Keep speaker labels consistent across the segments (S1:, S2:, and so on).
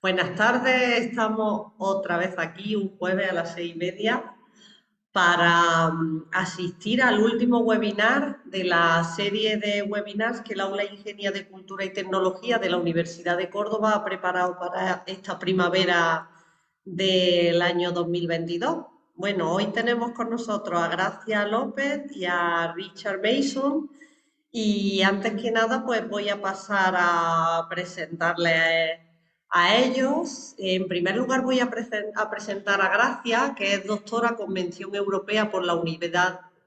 S1: Buenas tardes, estamos otra vez aquí un jueves a las 6:30 para asistir al último webinar de la serie de webinars que el Aula Ingenia de Cultura y Tecnología de la Universidad de Córdoba ha preparado para esta primavera del año 2022. Bueno, hoy tenemos con nosotros a Gracia López y a Richard Mason. Y antes que nada, pues voy a pasar a presentarles a ellos. En primer lugar, voy a presentar a Gracia, que es doctora con mención europea por la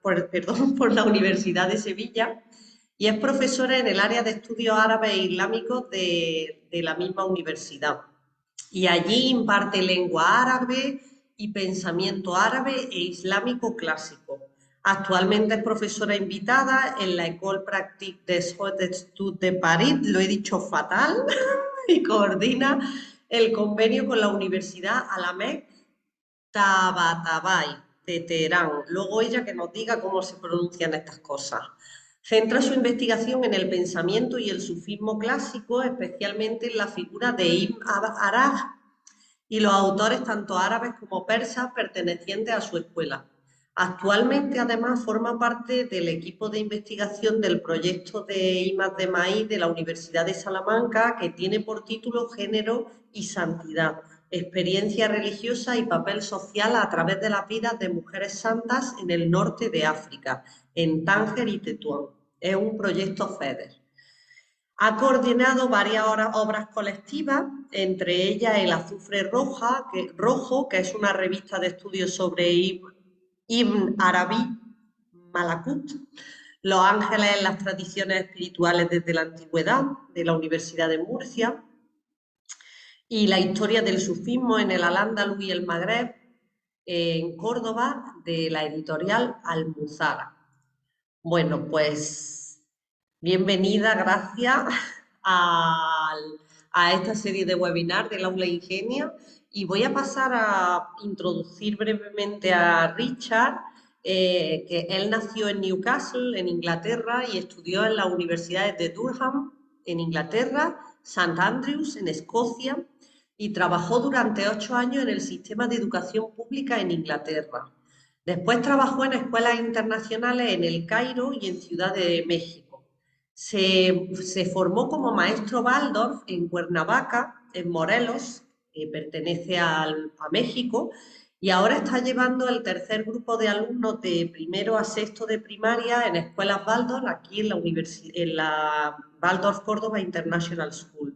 S1: por la Universidad de Sevilla y es profesora en el área de estudios árabes e islámicos de la misma universidad. Y allí imparte lengua árabe y pensamiento árabe e islámico clásico. Actualmente es profesora invitada en la École Pratique des Hautes Études de París, lo he dicho fatal, y coordina el convenio con la Universidad Ahmed Tabatabai de Teherán. Luego ella que nos diga cómo se pronuncian estas cosas. Centra su investigación en el pensamiento y el sufismo clásico, especialmente en la figura de Ibn Araj y los autores tanto árabes como persas pertenecientes a su escuela. Actualmente, además, forma parte del equipo de investigación del proyecto de I+D+I de la Universidad de Salamanca, que tiene por título Género y Santidad, experiencia religiosa y papel social a través de las vidas de mujeres santas en el norte de África, en Tánger y Tetuán. Es un proyecto FEDER. Ha coordinado varias obras colectivas, entre ellas El Azufre Rojo, que es una revista de estudios sobre Ibn Arabi Malakut, Los ángeles en las tradiciones espirituales desde la antigüedad, de la Universidad de Murcia, y La historia del sufismo en el Al-Ándalus y el Magreb, en Córdoba, de la editorial Almuzara. Bueno, pues bienvenida, gracias a esta serie de webinar del Aula Ingenia y voy a pasar a introducir brevemente a Richard, que él nació en Newcastle, en Inglaterra, y estudió en las universidades de Durham, en Inglaterra, St Andrews, en Escocia, y trabajó durante 8 años en el sistema de educación pública en Inglaterra. Después trabajó en escuelas internacionales en El Cairo y en Ciudad de México. Se formó como maestro Waldorf en Cuernavaca, en Morelos, que pertenece a México, y ahora está llevando el tercer grupo de alumnos de primero a sexto de primaria en escuelas Waldorf, aquí en la Waldorf Córdoba International School.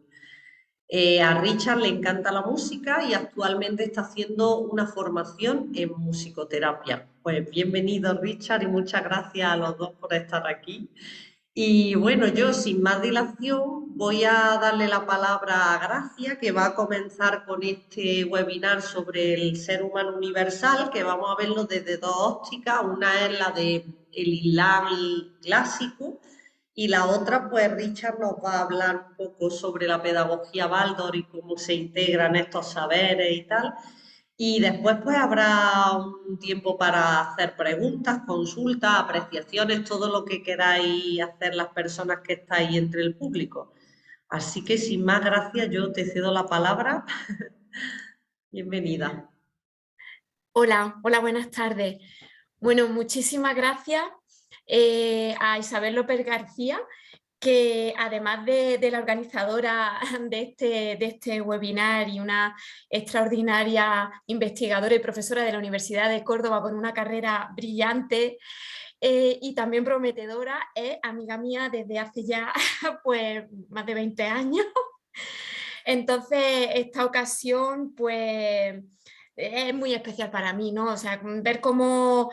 S1: A Richard le encanta la música y actualmente está haciendo una formación en musicoterapia. Pues bienvenido, Richard, y muchas gracias a los dos por estar aquí. Y bueno, yo sin más dilación voy a darle la palabra a Gracia, que va a comenzar con este webinar sobre el ser humano universal, que vamos a verlo desde dos ópticas. Una es la del Islam clásico y la otra, pues Richard nos va a hablar un poco sobre la pedagogía Waldorf y cómo se integran estos saberes y tal. Y después pues habrá un tiempo para hacer preguntas, consultas, apreciaciones, todo lo que queráis hacer las personas que estáis entre el público. Así que sin más gracias, yo te cedo la palabra. Bienvenida.
S2: Hola, buenas tardes. Bueno, muchísimas gracias a Isabel López García, que además de la organizadora de este webinar y una extraordinaria investigadora y profesora de la Universidad de Córdoba con una carrera brillante y también prometedora, es amiga mía desde hace ya pues, más de 20 años. Entonces, esta ocasión pues es muy especial para mí, ¿no? O sea, ver cómo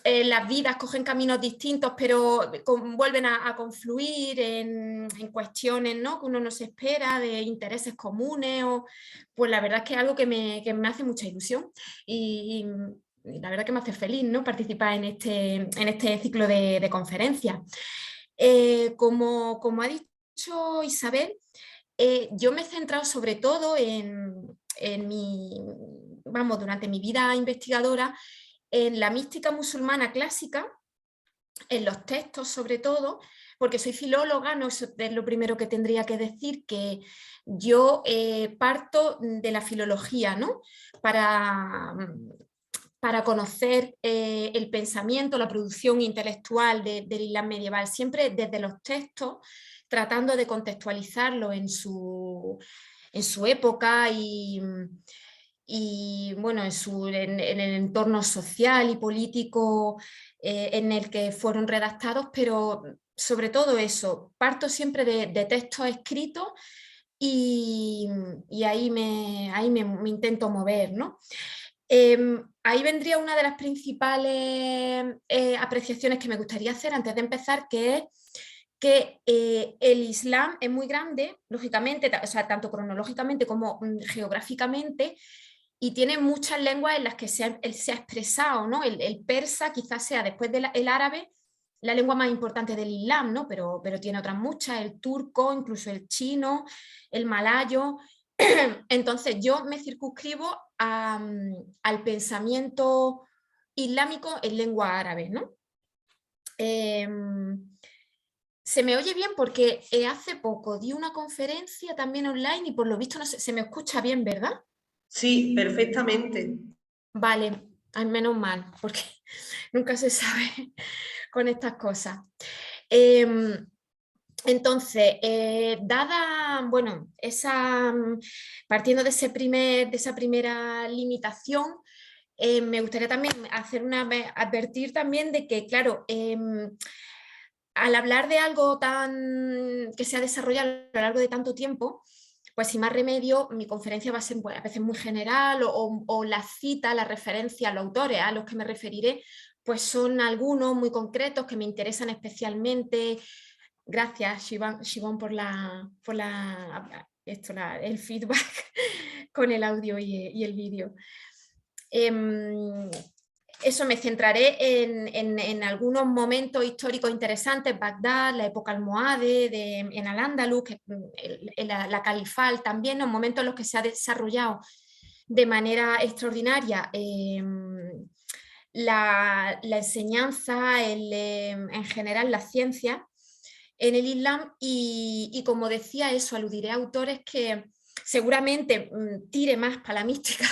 S2: las vidas cogen caminos distintos, pero vuelven a confluir en cuestiones, ¿no?, que uno no se espera, de intereses comunes, pues la verdad es que es algo que me hace mucha ilusión y la verdad que me hace feliz, ¿no?, participar en este ciclo de conferencias. Como ha dicho Isabel, yo me he centrado sobre todo durante mi vida investigadora, en la mística musulmana clásica, en los textos sobre todo, porque soy filóloga, no es lo primero que tendría que decir, que yo parto de la filología, ¿no? Para conocer el pensamiento, la producción intelectual del Islam medieval, siempre desde los textos, tratando de contextualizarlo en su época y bueno, en el entorno social y político en el que fueron redactados, pero sobre todo eso, parto siempre de textos escritos y ahí me intento mover, ¿no? Ahí vendría una de las principales apreciaciones que me gustaría hacer antes de empezar, que es que el Islam es muy grande, lógicamente, o sea, tanto cronológicamente como geográficamente, y tiene muchas lenguas en las que se ha expresado, ¿no? El persa quizás sea, después del árabe, la lengua más importante del Islam, ¿no? Pero tiene otras muchas, el turco, incluso el chino, el malayo. Entonces yo me circunscribo al pensamiento islámico en lengua árabe, ¿no? Se me oye bien porque hace poco di una conferencia también online y por lo visto no sé, se me escucha bien, ¿verdad?
S1: Sí, perfectamente.
S2: Vale, al menos mal, porque nunca se sabe con estas cosas. Em, entonces, dada, bueno, partiendo de esa primera limitación, me gustaría también advertir también de que, claro, al hablar de algo que se ha desarrollado a lo largo de tanto tiempo, pues sin más remedio, mi conferencia va a ser a veces muy general o la cita, la referencia, los autores a los que me referiré, pues son algunos muy concretos que me interesan especialmente. Gracias, Shivon, el feedback con el audio y el vídeo. Eso, me centraré en algunos momentos históricos interesantes, Bagdad, la época almohade, en Al-Ándalus, la califal también, los momentos en los que se ha desarrollado de manera extraordinaria la enseñanza, en general la ciencia en el Islam y como decía eso, aludiré a autores que seguramente tire más para la mística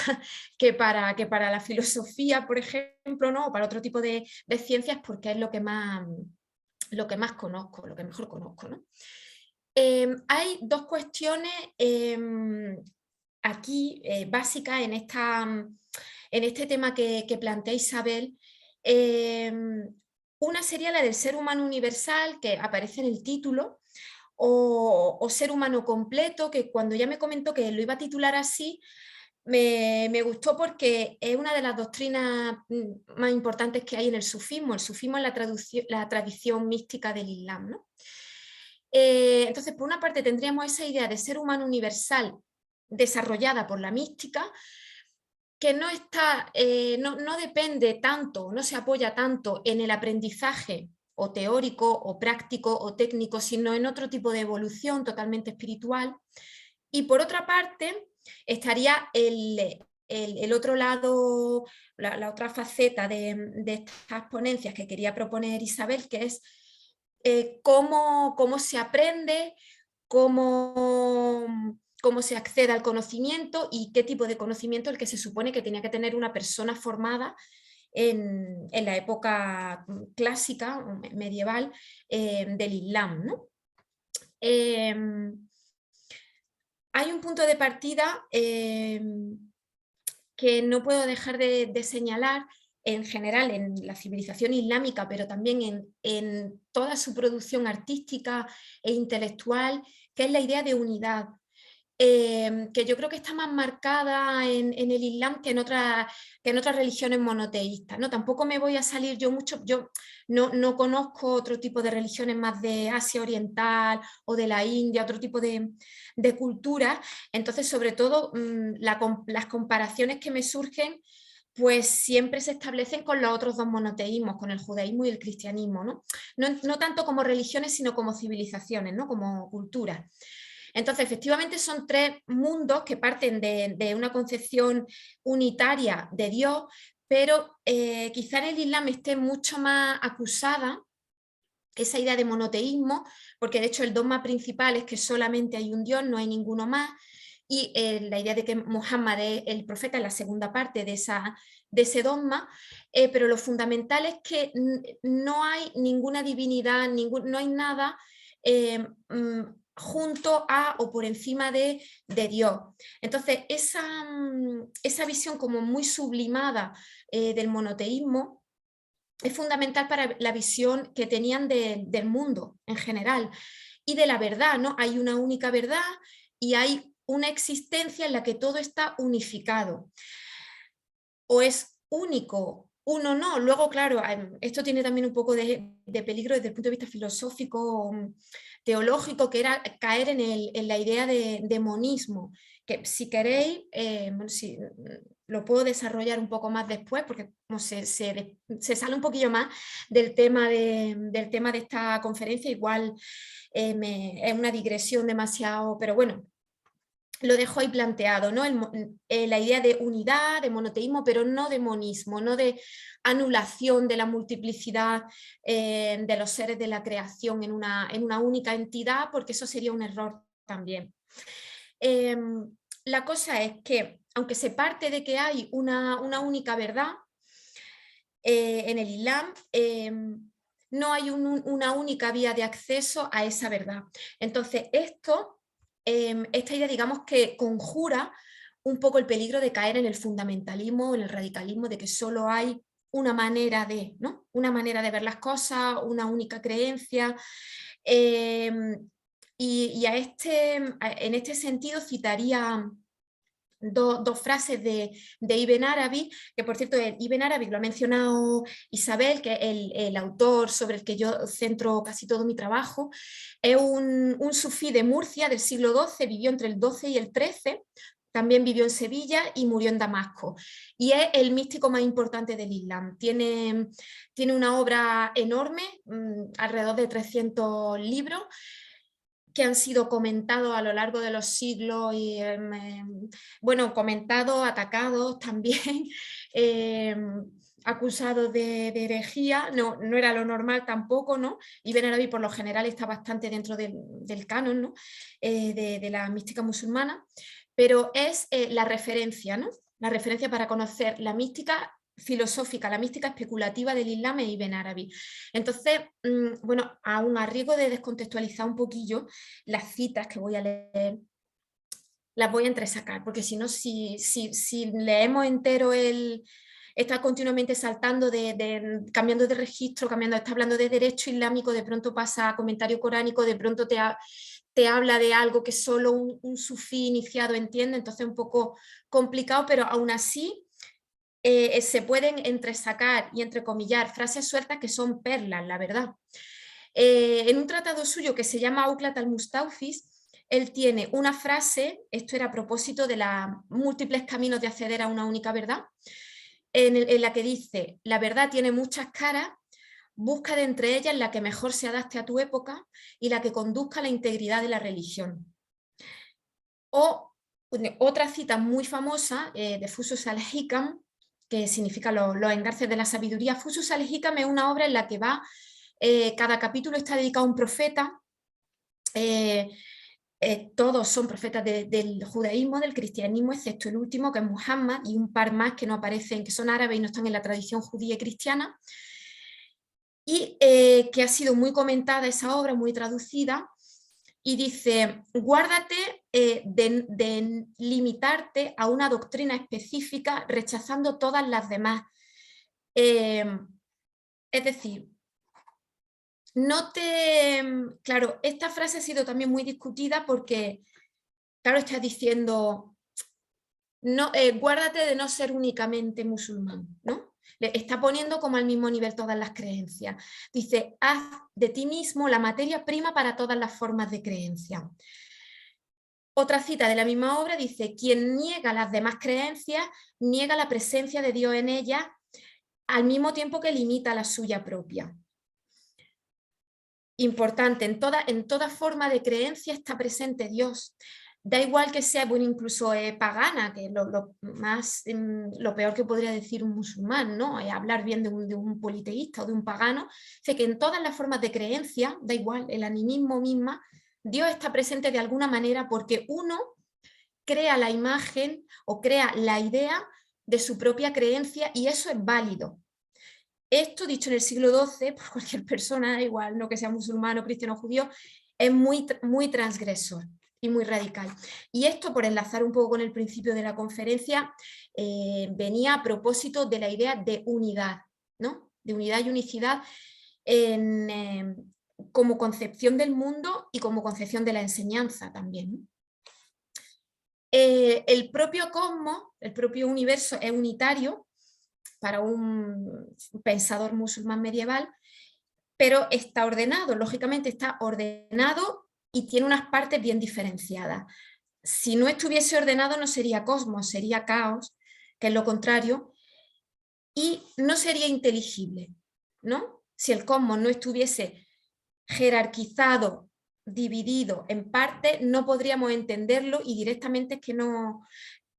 S2: que para la filosofía, por ejemplo, ¿no? O para otro tipo de ciencias, porque es lo que más conozco, lo que mejor conozco, ¿no? Hay dos cuestiones aquí básicas en este tema que plantea Isabel. Una sería la del ser humano universal, que aparece en el título, o ser humano completo, que cuando ya me comentó que lo iba a titular así, me gustó porque es una de las doctrinas más importantes que hay en el sufismo. El sufismo es la tradición mística del Islam, ¿no? Entonces, por una parte tendríamos esa idea de ser humano universal desarrollada por la mística, que no depende tanto, no se apoya tanto en el aprendizaje o teórico o práctico o técnico, sino en otro tipo de evolución totalmente espiritual. Y por otra parte estaría el otro lado, la otra faceta de estas ponencias que quería proponer Isabel, que es cómo se aprende, cómo se accede al conocimiento y qué tipo de conocimiento el que se supone que tenía que tener una persona formada en la época clásica, medieval, del Islam, ¿no? Hay un punto de partida que no puedo dejar de señalar en general en la civilización islámica, pero también en toda su producción artística e intelectual, que es la idea de unidad. Que yo creo que está más marcada en el Islam que en otras religiones monoteístas, ¿no? Tampoco me voy a salir yo mucho, yo no conozco otro tipo de religiones más de Asia Oriental o de la India, otro tipo de culturas, entonces sobre todo las comparaciones que me surgen pues siempre se establecen con los otros dos monoteísmos, con el judaísmo y el cristianismo, ¿no? No tanto como religiones, sino como civilizaciones, ¿no? Como culturas. Entonces, efectivamente son tres mundos que parten de una concepción unitaria de Dios, pero quizá en el Islam esté mucho más acusada esa idea de monoteísmo, porque de hecho el dogma principal es que solamente hay un Dios, no hay ninguno más, y la idea de que Muhammad es el profeta en la segunda parte de ese dogma, pero lo fundamental es que no hay ninguna divinidad, no hay nada junto a o por encima de Dios. Entonces, esa visión como muy sublimada del monoteísmo es fundamental para la visión que tenían del mundo en general y de la verdad, ¿no? Hay una única verdad y hay una existencia en la que todo está unificado. O es único, uno no. Luego, claro, esto tiene también un poco de peligro desde el punto de vista filosófico, teológico, que era caer en la idea de monismo, que si queréis, lo puedo desarrollar un poco más después, porque no sé, se sale un poquillo más del tema de esta conferencia, igual es una digresión demasiado, pero bueno, lo dejo ahí planteado, ¿no? La idea de unidad, de monoteísmo, pero no de monismo, no de anulación de la multiplicidad de los seres de la creación en una única entidad, porque eso sería un error también. La cosa es que, aunque se parte de que hay una única verdad en el Islam, no hay una única vía de acceso a esa verdad. Entonces, esta idea, digamos, que conjura un poco el peligro de caer en el fundamentalismo, en el radicalismo, de que solo hay una manera de, ¿no? Una manera de ver las cosas, una única creencia. Y en este sentido citaría dos frases de Ibn Arabi, que por cierto Ibn Arabi lo ha mencionado Isabel, que es el autor sobre el que yo centro casi todo mi trabajo. Es un sufí de Murcia del siglo XII, vivió entre el XII y el XIII, también vivió en Sevilla y murió en Damasco. Y es el místico más importante del Islam. Tiene una obra enorme, alrededor de 300 libros, que han sido comentados a lo largo de los siglos y, bueno, comentados, atacados también, acusados de herejía, no era lo normal tampoco, ¿no? Ibn Arabi por lo general está bastante dentro del canon, ¿no? De la mística musulmana, pero es la referencia, ¿no? La referencia para conocer la mística filosófica, la mística especulativa del Islam e Ibn Arabi. Entonces, bueno, aún a riesgo de descontextualizar un poquillo, las citas que voy a leer las voy a entresacar, porque si no, si leemos entero está continuamente saltando, cambiando de registro, está hablando de derecho islámico, de pronto pasa a comentario coránico, de pronto te habla de algo que solo un sufí iniciado entiende, entonces es un poco complicado, pero aún así se pueden entresacar y entrecomillar frases sueltas que son perlas, la verdad. En un tratado suyo que se llama Auklat al-Mustawfis, él tiene una frase, esto era a propósito de los múltiples caminos de acceder a una única verdad, en la que dice: la verdad tiene muchas caras, busca de entre ellas la que mejor se adapte a tu época y la que conduzca a la integridad de la religión. O otra cita muy famosa de Fusus al-Hikam, que significa los engarces de la sabiduría. Fusus al-Hikam es una obra en la que cada capítulo está dedicado a un profeta. Todos son profetas del judaísmo, del cristianismo, excepto el último, que es Muhammad, y un par más que no aparecen, que son árabes y no están en la tradición judía y cristiana, y que ha sido muy comentada esa obra, muy traducida, y dice: guárdate de limitarte a una doctrina específica, rechazando todas las demás. Es decir, claro, esta frase ha sido también muy discutida porque, claro, está diciendo, no, guárdate de no ser únicamente musulmán, ¿no? Le está poniendo como al mismo nivel todas las creencias. Dice: haz de ti mismo la materia prima para todas las formas de creencia. Otra cita de la misma obra dice: quien niega las demás creencias, niega la presencia de Dios en ellas, al mismo tiempo que limita la suya propia. Importante, en toda forma de creencia está presente Dios. Da igual que sea, bueno, incluso pagana, que es lo peor que podría decir un musulmán, ¿no? Hablar bien de un politeísta o de un pagano. Dice que en todas las formas de creencia, da igual, el animismo misma, Dios está presente de alguna manera porque uno crea la imagen o crea la idea de su propia creencia y eso es válido. Esto, dicho en el siglo XII, por cualquier persona, da igual, no que sea musulmán, cristiano o judío, es muy transgresor y muy radical. Y esto, por enlazar un poco con el principio de la conferencia, venía a propósito de la idea de unidad, ¿no? De unidad y unicidad como concepción del mundo y como concepción de la enseñanza también, ¿no? El propio cosmos, el propio universo es unitario para un pensador musulmán medieval, pero está ordenado, lógicamente está ordenado y tiene unas partes bien diferenciadas. Si no estuviese ordenado no sería cosmos, sería caos, que es lo contrario, y no sería inteligible, ¿no? Si el cosmos no estuviese jerarquizado, dividido en partes, no podríamos entenderlo y directamente es que no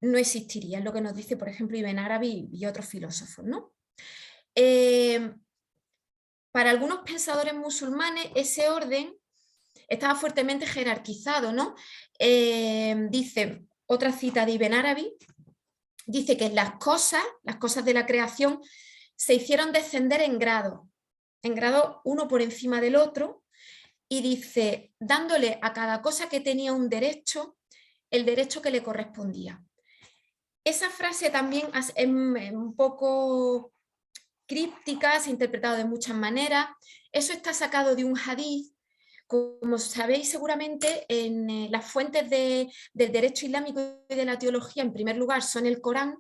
S2: existiría, es lo que nos dice, por ejemplo, Ibn Arabi y otros filósofos, ¿no? Para algunos pensadores musulmanes ese orden estaba fuertemente jerarquizado, ¿no? Dice, otra cita de Ibn Arabi, dice que las cosas de la creación se hicieron descender en grado uno por encima del otro, y dice, dándole a cada cosa que tenía un derecho, el derecho que le correspondía. Esa frase también es un poco críptica, se ha interpretado de muchas maneras. Eso está sacado de un hadiz. Como sabéis seguramente, en las fuentes del derecho islámico y de la teología, en primer lugar, son el Corán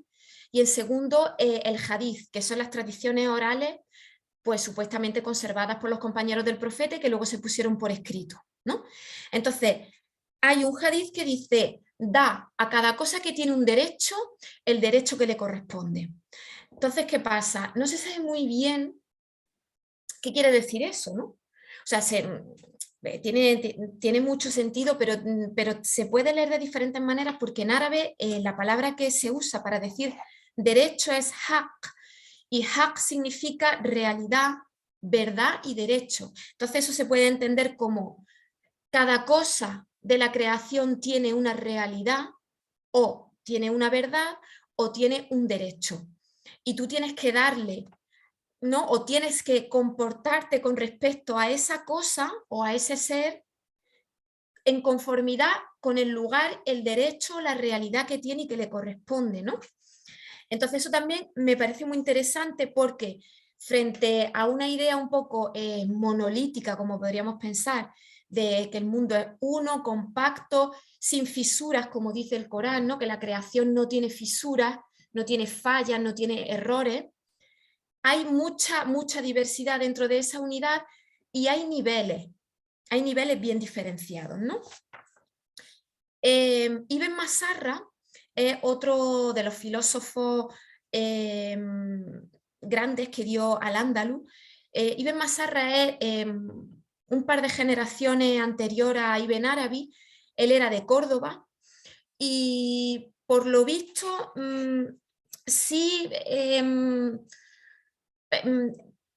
S2: y en segundo, el hadiz, que son las tradiciones orales, pues supuestamente conservadas por los compañeros del profeta y que luego se pusieron por escrito, ¿no? Entonces, hay un hadiz que dice, da a cada cosa que tiene un derecho, el derecho que le corresponde. Entonces, ¿qué pasa? No se sabe muy bien qué quiere decir eso, ¿no? O sea, tiene mucho sentido, pero se puede leer de diferentes maneras porque en árabe la palabra que se usa para decir derecho es haq, y haq significa realidad, verdad y derecho. Entonces eso se puede entender como cada cosa de la creación tiene una realidad o tiene una verdad o tiene un derecho. Y tú tienes que darle, ¿no? O tienes que comportarte con respecto a esa cosa o a ese ser en conformidad con el lugar, el derecho, la realidad que tiene y que le corresponde, ¿no? Entonces eso también me parece muy interesante porque frente a una idea un poco monolítica, como podríamos pensar, de que el mundo es uno, compacto, sin fisuras, como dice el Corán, ¿no? Que la creación no tiene fisuras, no tiene fallas, no tiene errores. Hay mucha diversidad dentro de esa unidad y hay niveles bien diferenciados, ¿no? Ibn Masarra es otro de los filósofos grandes que dio al Andalus. Ibn Masarra es un par de generaciones anterior a Ibn Arabi. Él era de Córdoba y por lo visto sí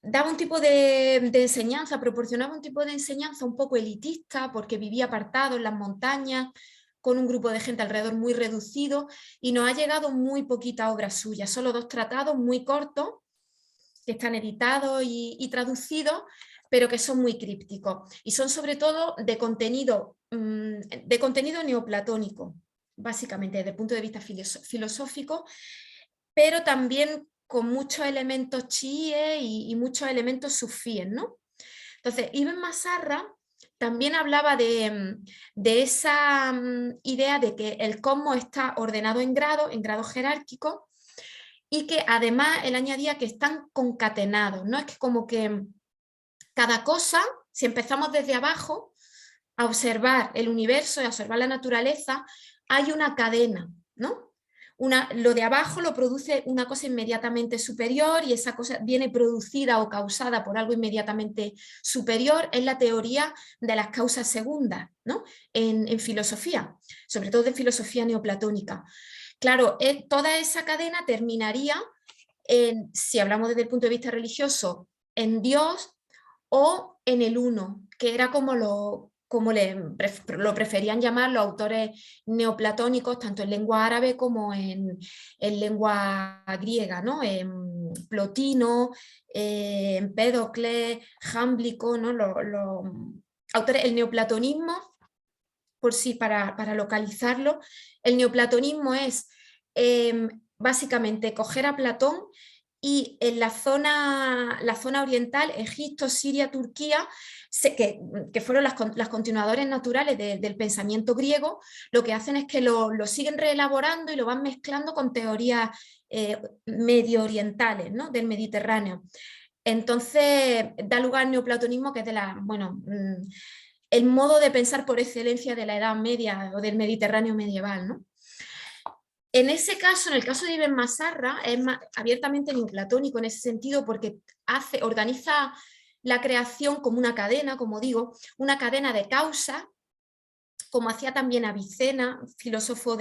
S2: daba un tipo de enseñanza, proporcionaba un tipo de enseñanza un poco elitista porque vivía apartado en las montañas con un grupo de gente alrededor muy reducido y nos ha llegado muy poquita obra suya, solo 2 tratados muy cortos que están editados y traducidos, pero que son muy crípticos y son sobre todo de contenido neoplatónico, básicamente desde el punto de vista filosófico, pero también con muchos elementos chiíes y muchos elementos sufíes, ¿no? Entonces, Ibn Masarra también hablaba de esa idea de que el cosmos está ordenado en grados jerárquicos, y que además él añadía que están concatenados, ¿no? Es que como que cada cosa, si empezamos desde abajo a observar el universo y a observar la naturaleza, hay una cadena, ¿no? Lo de abajo lo produce una cosa inmediatamente superior y esa cosa viene producida o causada por algo inmediatamente superior. Es la teoría de las causas segundas, ¿no? En filosofía, sobre todo en filosofía neoplatónica. Claro, toda esa cadena terminaría si hablamos desde el punto de vista religioso, en Dios o en el uno, que era como lo preferían llamar los autores neoplatónicos, tanto en lengua árabe como en lengua griega, ¿no? En Plotino, Empédocles, Jámblico, ¿no? Los autores, el neoplatonismo, por sí, para localizarlo, el neoplatonismo es básicamente coger a Platón y en la zona oriental, Egipto, Siria, Turquía, que fueron las continuadoras naturales del pensamiento griego, lo que hacen es que lo siguen reelaborando y lo van mezclando con teorías medio orientales, ¿no? Del Mediterráneo. Entonces da lugar al neoplatonismo, que es de el modo de pensar por excelencia de la Edad Media o del Mediterráneo medieval, ¿no? En ese caso, en el caso de Ibn Masarra, es abiertamente neoplatónico en ese sentido, porque organiza la creación como una cadena, como digo, una cadena de causas, como hacía también Avicena, filósofo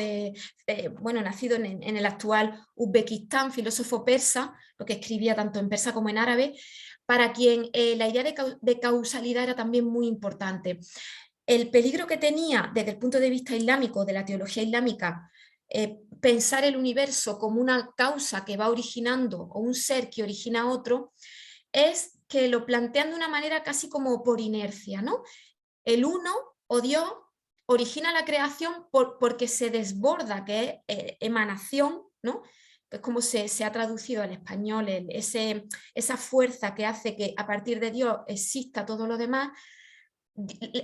S2: nacido en el actual Uzbekistán, filósofo persa, lo que escribía tanto en persa como en árabe, para quien la idea de causalidad era también muy importante. El peligro que tenía desde el punto de vista islámico, de la teología islámica, pensar el universo como una causa que va originando o un ser que origina a otro, es que lo plantean de una manera casi como por inercia, ¿no? El uno o Dios origina la creación porque se desborda, que es emanación, ¿no? Es como se ha traducido al español, esa fuerza que hace que a partir de Dios exista todo lo demás.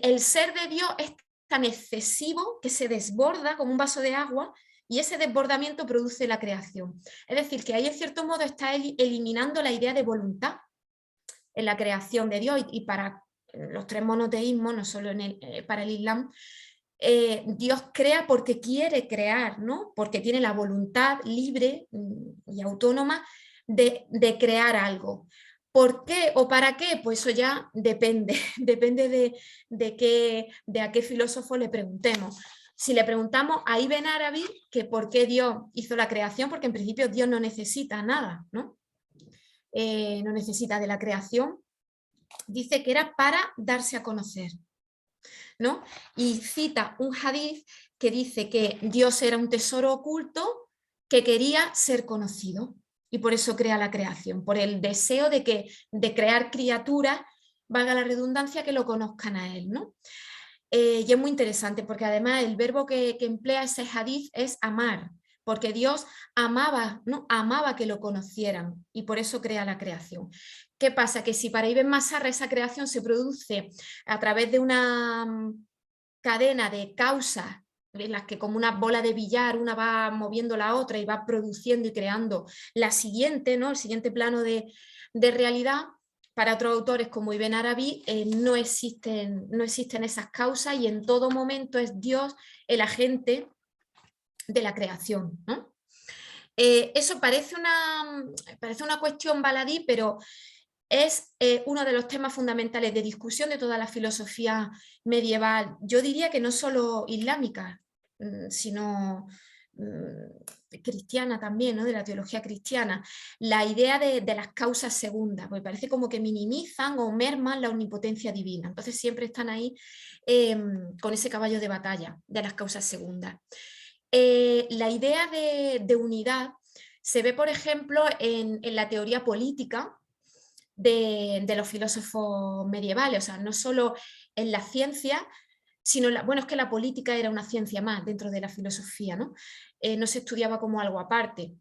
S2: El ser de Dios es tan excesivo que se desborda como un vaso de agua y ese desbordamiento produce la creación. Es decir, que ahí en cierto modo está eliminando la idea de voluntad en la creación de Dios y para los tres monoteísmos, no solo para el Islam, Dios crea porque quiere crear, ¿no? Porque tiene la voluntad libre y autónoma de crear algo. ¿Por qué o para qué? Pues eso ya depende, depende de a qué filósofo le preguntemos. Si le preguntamos a Ibn Arabi que por qué Dios hizo la creación, porque en principio Dios no necesita nada, ¿no? No necesita de la creación, dice que era para darse a conocer, ¿no? Y cita un hadiz que dice que Dios era un tesoro oculto que quería ser conocido y por eso crea la creación, por el deseo de crear criaturas, valga la redundancia, que lo conozcan a él, ¿no? Y es muy interesante porque además el verbo que emplea ese hadiz es amar, porque Dios amaba, ¿no? Amaba que lo conocieran y por eso crea la creación. ¿Qué pasa? Que si para Ibn Masarra esa creación se produce a través de una cadena de causas en las que como una bola de billar una va moviendo la otra y va produciendo y creando la siguiente, ¿no? El siguiente plano de realidad, para otros autores como Ibn Arabi no existen esas causas y en todo momento es Dios el agente de la creación, ¿no? Eso parece una cuestión baladí, pero es uno de los temas fundamentales de discusión de toda la filosofía medieval. Yo diría que no solo islámica, sino cristiana también, ¿no? De la teología cristiana. La idea de las causas segundas, porque parece como que minimizan o merman la omnipotencia divina. Entonces siempre están ahí con ese caballo de batalla de las causas segundas. La idea de unidad se ve, por ejemplo, en la teoría política de los filósofos medievales, o sea, no solo en la ciencia, sino, bueno, es que la política era una ciencia más dentro de la filosofía, ¿no? No se estudiaba como algo aparte.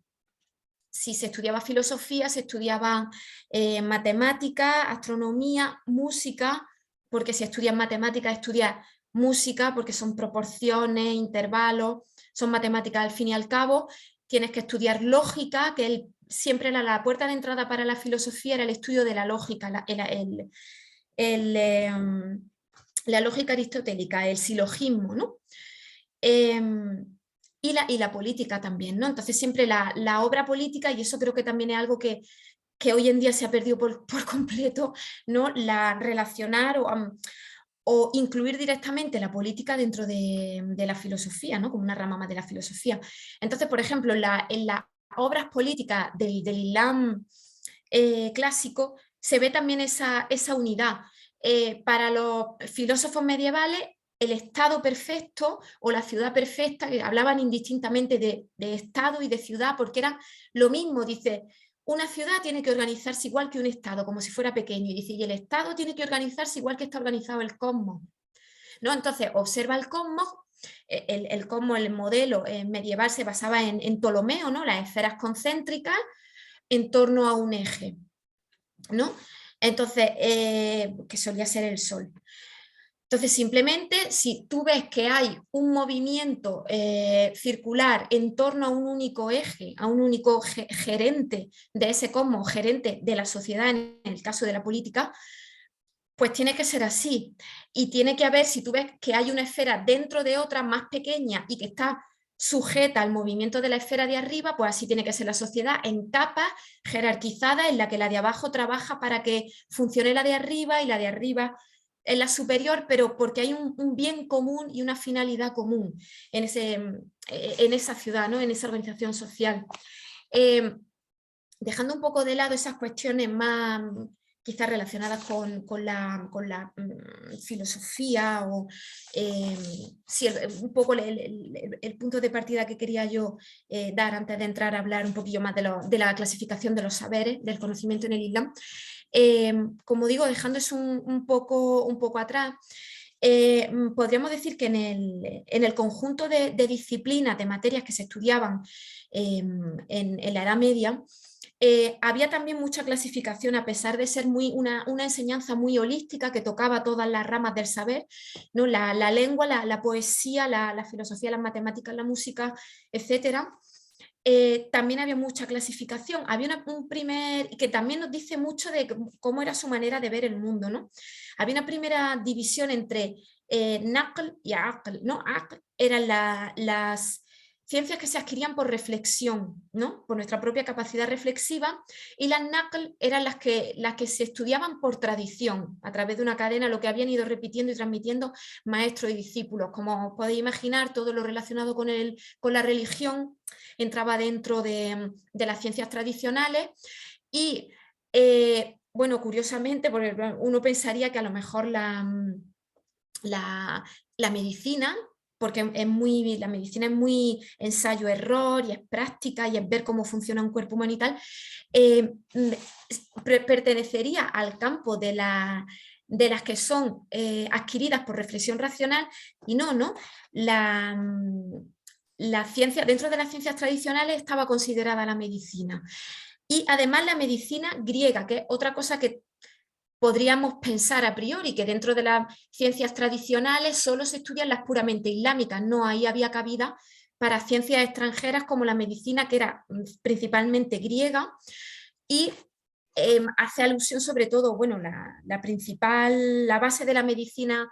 S2: Si se estudiaba filosofía, se estudiaba matemática, astronomía, música, porque si estudias matemáticas, estudias música, porque son proporciones, intervalos, son matemáticas al fin y al cabo. Tienes que estudiar lógica, que siempre la puerta de entrada para la filosofía era el estudio de la lógica, la lógica aristotélica, el silogismo, ¿no? y la política también, ¿no? Entonces siempre la obra política, y eso creo que también es algo que hoy en día se ha perdido por completo, ¿no? La relacionar o incluir directamente la política dentro de la filosofía, ¿no? Como una rama más de la filosofía. Entonces, por ejemplo, en las obras políticas del Islam clásico se ve también esa unidad. Para los filósofos medievales, el estado perfecto o la ciudad perfecta, que hablaban indistintamente de estado y de ciudad, porque era lo mismo, dice, una ciudad tiene que organizarse igual que un estado, como si fuera pequeño, y dice, y el estado tiene que organizarse igual que está organizado el cosmos, ¿no? Entonces, observa el cosmos, el cosmos, el modelo medieval se basaba en Ptolomeo, ¿no? Las esferas concéntricas en torno a un eje, ¿no? Entonces, que solía ser el Sol. Entonces, simplemente, si tú ves que hay un movimiento circular en torno a un único eje, a un único gerente de ese cosmos, gerente de la sociedad, en el caso de la política, pues tiene que ser así. Y tiene que haber, si tú ves que hay una esfera dentro de otra más pequeña y que está sujeta al movimiento de la esfera de arriba, pues así tiene que ser la sociedad, en capas jerarquizadas en la que la de abajo trabaja para que funcione la de arriba y la de arriba es la superior, pero porque hay un bien común y una finalidad común en esa ciudad, ¿no? En esa organización social. Dejando un poco de lado esas cuestiones más quizás relacionadas con la filosofía o sí, un poco el punto de partida que quería yo dar antes de entrar a hablar un poquillo más de la clasificación de los saberes, del conocimiento en el Islam. Como digo, dejando eso un poco atrás, podríamos decir que en el conjunto de disciplinas, de materias que se estudiaban en la Edad Media, había también mucha clasificación, a pesar de ser una enseñanza muy holística que tocaba todas las ramas del saber, ¿no? La lengua, la poesía, la filosofía, las matemáticas, la música, etcétera. También había mucha clasificación. Había un primer, que también nos dice mucho de cómo era su manera de ver el mundo, ¿no? Había una primera división entre naql y aql, ¿no? Aql eran las ciencias que se adquirían por reflexión, ¿no? Por nuestra propia capacidad reflexiva, y las naql eran las que se estudiaban por tradición, a través de una cadena, lo que habían ido repitiendo y transmitiendo maestros y discípulos. Como podéis imaginar, todo lo relacionado con la religión entraba dentro de las ciencias tradicionales y, bueno, curiosamente, porque uno pensaría que a lo mejor la medicina, porque la medicina es muy ensayo-error y es práctica y es ver cómo funciona un cuerpo humano y tal, pertenecería al campo de las que son adquiridas por reflexión racional y no. La ciencia, dentro de las ciencias tradicionales estaba considerada la medicina. Y además la medicina griega, que es otra cosa que podríamos pensar a priori, que dentro de las ciencias tradicionales solo se estudian las puramente islámicas. No, ahí había cabida para ciencias extranjeras como la medicina, que era principalmente griega, y hace alusión sobre todo, bueno, la base de la medicina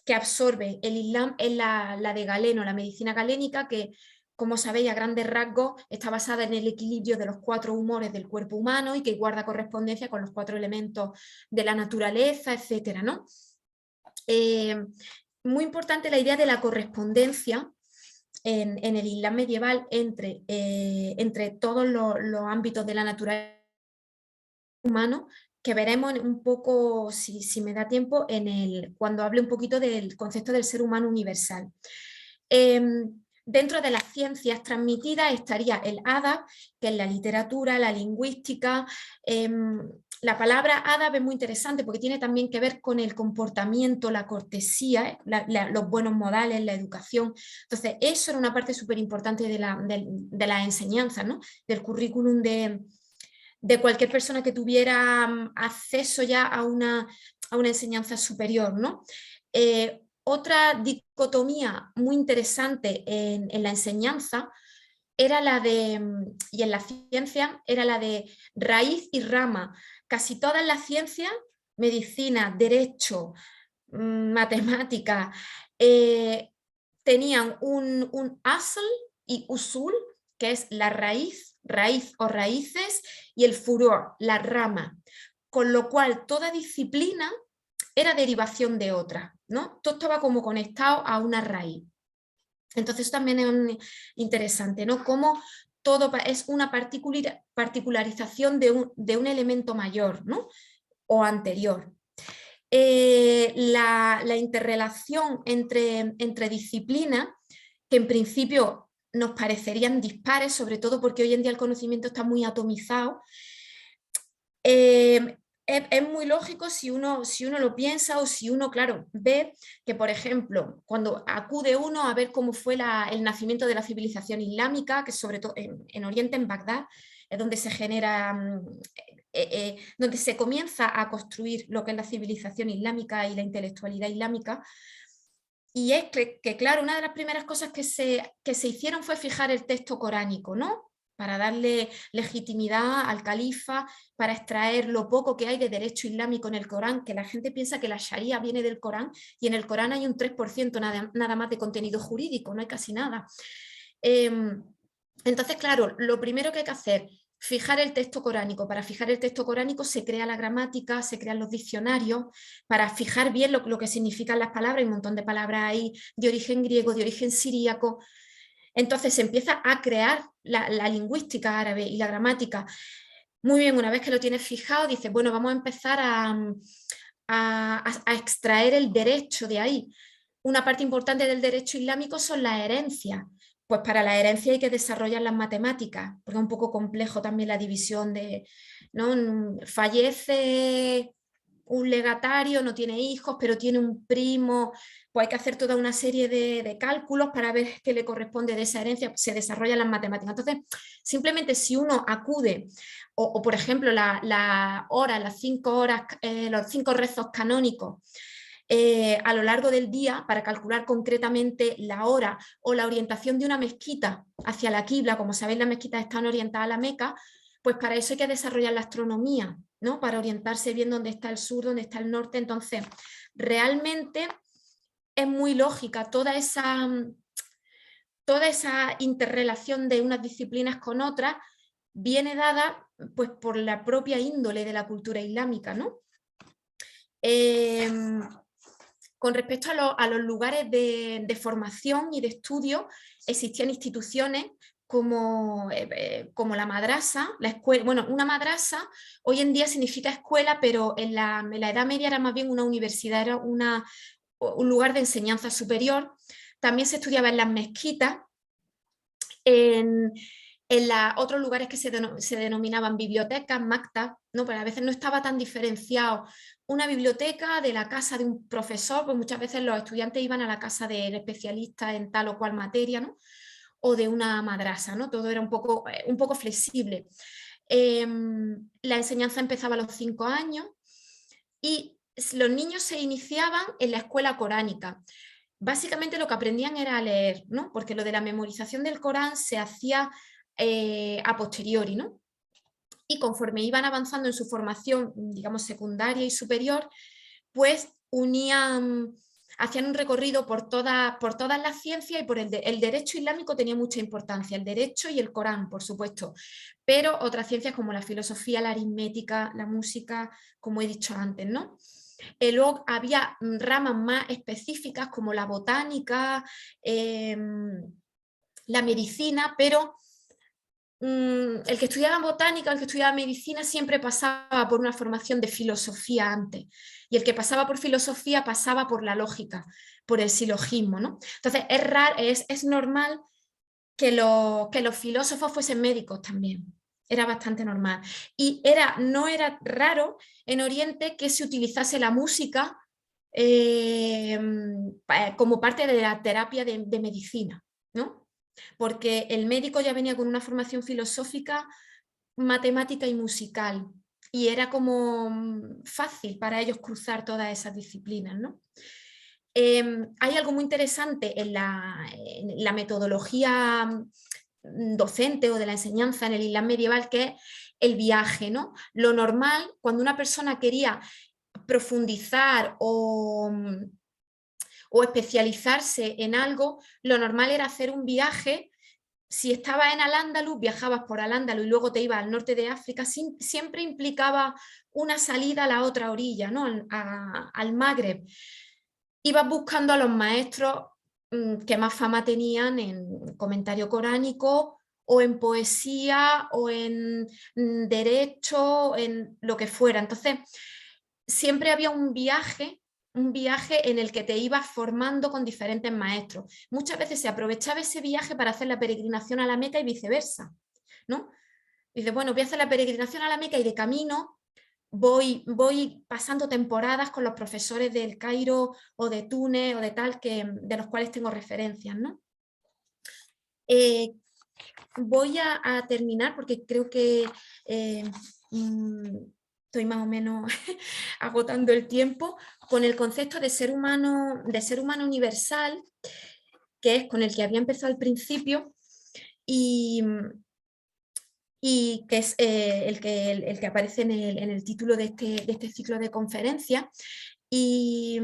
S2: que absorbe el Islam es la de Galeno, la medicina galénica, que, como sabéis, a grandes rasgos está basada en el equilibrio de los 4 humores del cuerpo humano y que guarda correspondencia con los 4 elementos de la naturaleza, etcétera, ¿no? Muy importante la idea de la correspondencia en el Islam medieval entre todos los ámbitos de la naturaleza humano, que veremos un poco, si me da tiempo, cuando hable un poquito del concepto del ser humano universal. Dentro de las ciencias transmitidas estaría el adab, que es la literatura, la lingüística. La palabra adab es muy interesante porque tiene también que ver con el comportamiento, la cortesía, los buenos modales, la educación. Entonces, eso era una parte súper importante de la enseñanza, ¿no? Del currículum de cualquier persona que tuviera acceso ya a una enseñanza superior, ¿no? Otra dicotomía muy interesante en la enseñanza era y en la ciencia, era la de raíz y rama. Casi todas las ciencias, medicina, derecho, matemática, tenían un asl, y usul, que es la raíz, raíz o raíces, y el furor, la rama, con lo cual toda disciplina era derivación de otra, ¿no? Todo estaba como conectado a una raíz. Entonces también es interesante, ¿no? Cómo todo es una particularización de un elemento mayor, ¿no? O anterior. La interrelación entre disciplinas, que en principio nos parecerían dispares, sobre todo porque hoy en día el conocimiento está muy atomizado, es muy lógico si uno lo piensa o si uno, claro, ve que, por ejemplo, cuando acude uno a ver cómo fue el nacimiento de la civilización islámica, que sobre todo en Oriente, en Bagdad, es donde se genera, donde se comienza a construir lo que es la civilización islámica y la intelectualidad islámica. Y es que claro, una de las primeras cosas que se hicieron fue fijar el texto coránico, ¿no? Para darle legitimidad al califa, para extraer lo poco que hay de derecho islámico en el Corán, que la gente piensa que la Sharia viene del Corán, y en el Corán hay un 3% nada más de contenido jurídico, no hay casi nada. Entonces, claro, lo primero que hay que hacer, fijar el texto coránico. Para fijar el texto coránico se crea la gramática, se crean los diccionarios, para fijar bien lo que significan las palabras, hay un montón de palabras ahí de origen griego, de origen siríaco. Entonces se empieza a crear la lingüística árabe y la gramática. Muy bien, una vez que lo tienes fijado, dices, bueno, vamos a empezar a extraer el derecho de ahí. Una parte importante del derecho islámico son las herencias. Pues para la herencia hay que desarrollar las matemáticas, porque es un poco complejo también la división de, ¿no? Fallece un legatario, no tiene hijos, pero tiene un primo, pues hay que hacer toda una serie de cálculos para ver qué le corresponde de esa herencia, se desarrollan las matemáticas. Entonces, simplemente si uno acude, o por ejemplo, las horas, las 5 horas, los 5 rezos canónicos, a lo largo del día para calcular concretamente la hora o la orientación de una mezquita hacia la quibla. Como sabéis, las mezquitas están orientadas a la Meca, pues para eso hay que desarrollar la astronomía, ¿no? Para orientarse bien dónde está el sur, dónde está el norte. Entonces, realmente es muy lógica toda esa interrelación de unas disciplinas con otras, viene dada pues, por la propia índole de la cultura islámica, ¿no? Con respecto a los lugares de formación y de estudio, existían instituciones como la madrasa, la escuela. Bueno, una madrasa hoy en día significa escuela, pero en la Edad Media era más bien una universidad, era un lugar de enseñanza superior. También se estudiaba en las mezquitas, en otros lugares que se denominaban bibliotecas, maktab, ¿no? Pero a veces no estaba tan diferenciado una biblioteca de la casa de un profesor, pues muchas veces los estudiantes iban a la casa del especialista en tal o cual materia, ¿no? O de una madrasa, ¿no? Todo era un poco flexible. La enseñanza empezaba a los 5 años y los niños se iniciaban en la escuela coránica. Básicamente lo que aprendían era a leer, ¿no? Porque lo de la memorización del Corán se hacía a posteriori, ¿no? Y conforme iban avanzando en su formación, digamos, secundaria y superior, pues hacían un recorrido por todas las ciencias, y por el derecho islámico tenía mucha importancia, el derecho y el Corán, por supuesto, pero otras ciencias como la filosofía, la aritmética, la música, como he dicho antes, ¿no? Luego había ramas más específicas como la botánica, la medicina, pero el que estudiaba botánica, el que estudiaba medicina siempre pasaba por una formación de filosofía antes, y el que pasaba por filosofía pasaba por la lógica, por el silogismo, ¿no? Entonces es normal que los filósofos fuesen médicos también, era bastante normal, y no era raro en Oriente que se utilizase la música como parte de la terapia de medicina, ¿no? Porque el médico ya venía con una formación filosófica, matemática y musical, y era como fácil para ellos cruzar todas esas disciplinas, ¿no? Hay algo muy interesante en la metodología docente o de la enseñanza en el Islam medieval, que es el viaje, ¿no? Lo normal, cuando una persona quería profundizar o especializarse en algo, lo normal era hacer un viaje si estabas en Al-Ándalus, viajabas por Al-Ándalus y luego te ibas al norte de África, siempre implicaba una salida a la otra orilla, ¿no? Al Magreb. Ibas buscando a los maestros que más fama tenían en comentario coránico o en poesía o en derecho, en lo que fuera. Entonces, siempre había un viaje en el que te ibas formando con diferentes maestros. Muchas veces se aprovechaba ese viaje para hacer la peregrinación a la Meca y viceversa, ¿no? Dices, bueno, voy a hacer la peregrinación a la Meca y de camino voy pasando temporadas con los profesores del Cairo o de Túnez o de tal, de los cuales tengo referencias, ¿no? Voy a terminar porque creo que estoy más o menos agotando el tiempo con el concepto de ser humano universal, que es con el que había empezado al principio y que es el que aparece en el título de este ciclo de conferencias. Y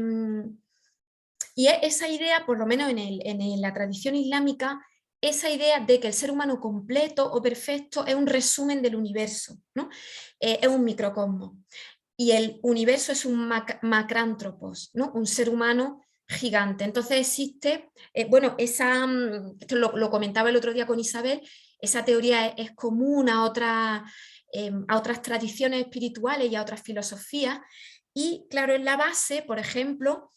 S2: esa idea, por lo menos en la tradición islámica, esa idea de que el ser humano completo o perfecto es un resumen del universo, ¿no? Es un microcosmos. Y el universo es un macrántropos, ¿no? Un ser humano gigante. Entonces existe, bueno, esto lo comentaba el otro día con Isabel, esa teoría es común a otras tradiciones espirituales y a otras filosofías. Y claro, en la base, por ejemplo,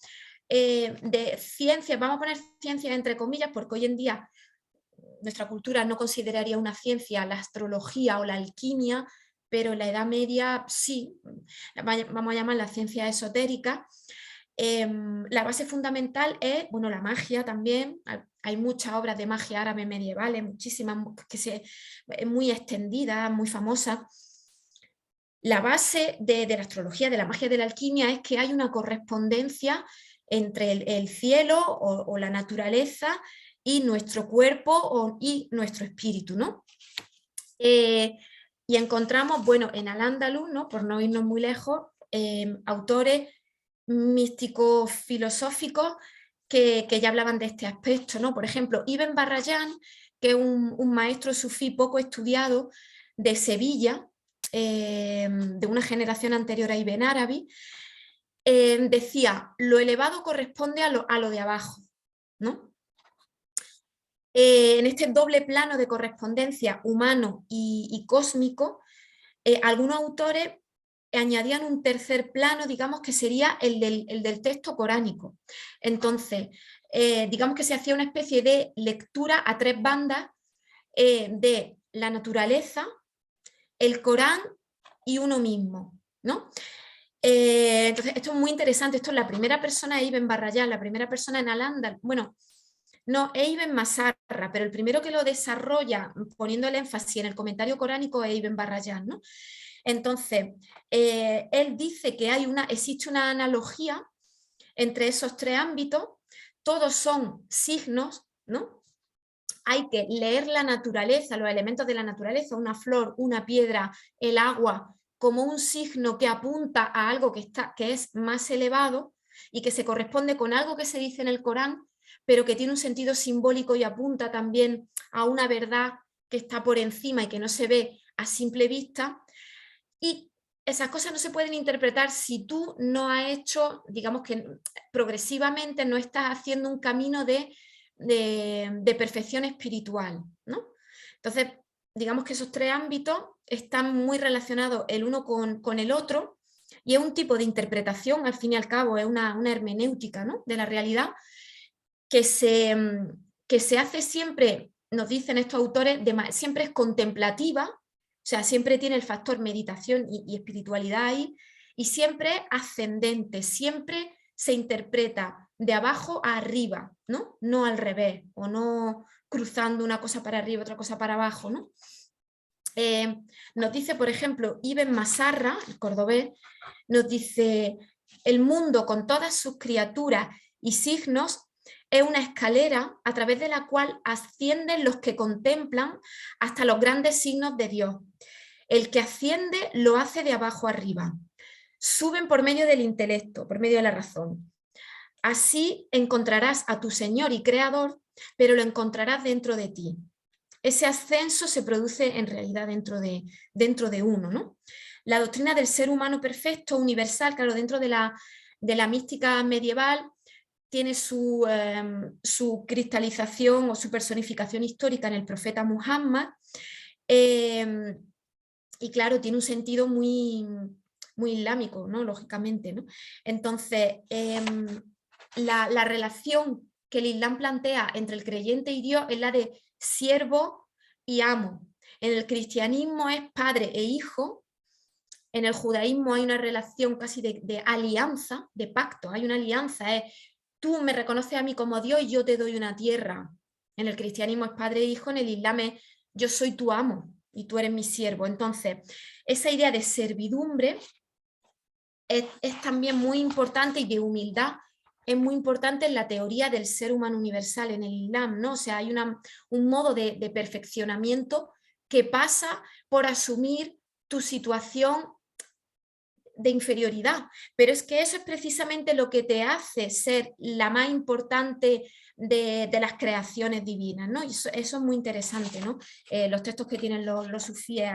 S2: de ciencias, vamos a poner ciencias entre comillas, porque hoy en día nuestra cultura no consideraría una ciencia la astrología o la alquimia, pero en la Edad Media sí, vamos a llamar la ciencia esotérica. La base fundamental es, bueno, la magia también. Hay muchas obras de magia árabe medievales, muchísimas, muy extendidas, muy famosas. La base de la astrología, de la magia, de la alquimia, es que hay una correspondencia entre el cielo o la naturaleza y nuestro cuerpo y nuestro espíritu, ¿no? Y encontramos, bueno, en Al-Ándalus, ¿no? Por no irnos muy lejos, autores místicos filosóficos que ya hablaban de este aspecto, ¿no? Por ejemplo, Ibn Barrayán, que es un maestro sufí poco estudiado de Sevilla, de una generación anterior a Ibn Arabi, decía, lo elevado corresponde a lo de abajo, ¿no? En este doble plano de correspondencia humano y cósmico, algunos autores añadían un tercer plano, digamos que sería el del texto coránico. Entonces, digamos que se hacía una especie de lectura a tres bandas de la naturaleza, el Corán y uno mismo, ¿no? Entonces, esto es muy interesante. Esto es la primera persona, Ibn Barrayán, la primera persona en Al-Ándalus. Bueno, no, es Ibn Masarra, pero el primero que lo desarrolla poniendo el énfasis en el comentario coránico es Ibn Barrayán, ¿no? Entonces, él dice que existe una analogía entre esos tres ámbitos, todos son signos, ¿no? Hay que leer la naturaleza, los elementos de la naturaleza, una flor, una piedra, el agua, como un signo que apunta a algo que es más elevado y que se corresponde con algo que se dice en el Corán, pero que tiene un sentido simbólico y apunta también a una verdad que está por encima y que no se ve a simple vista. Y esas cosas no se pueden interpretar si tú no has hecho, digamos que progresivamente no estás haciendo un camino de perfección espiritual, ¿no? Entonces, digamos que esos tres ámbitos están muy relacionados el uno con el otro y es un tipo de interpretación, al fin y al cabo, es una hermenéutica, ¿no? De la realidad que se hace siempre, nos dicen estos autores, siempre es contemplativa, o sea, siempre tiene el factor meditación y espiritualidad ahí, y siempre ascendente, siempre se interpreta de abajo a arriba, ¿no? No al revés, o no cruzando una cosa para arriba, otra cosa para abajo, ¿no? Nos dice, por ejemplo, Ibn Masarra, el cordobés, nos dice, el mundo con todas sus criaturas y signos es una escalera a través de la cual ascienden los que contemplan hasta los grandes signos de Dios. El que asciende lo hace de abajo arriba. Suben por medio del intelecto, por medio de la razón. Así encontrarás a tu Señor y Creador, pero lo encontrarás dentro de ti. ese ascenso se produce en realidad dentro de uno, ¿no? La doctrina del ser humano perfecto, universal, claro, dentro de la mística medieval, tiene su cristalización o su personificación histórica en el profeta Muhammad, y claro, tiene un sentido muy, muy islámico, ¿no? Lógicamente, ¿no? Entonces, la relación que el Islam plantea entre el creyente y Dios es la de siervo y amo. En el cristianismo es padre e hijo. En el judaísmo hay una relación casi de alianza, de pacto, hay una alianza, es tú me reconoces a mí como Dios y yo te doy una tierra. En el cristianismo es padre e hijo, en el islam es yo soy tu amo y tú eres mi siervo. Entonces, esa idea de servidumbre es también muy importante, y de humildad es muy importante en la teoría del ser humano universal en el Islam, ¿no? O sea, hay un modo de perfeccionamiento que pasa por asumir tu situación de inferioridad, pero es que eso es precisamente lo que te hace ser la más importante de las creaciones divinas, ¿no? Y eso es muy interesante, ¿no? Los textos que tienen los sufíes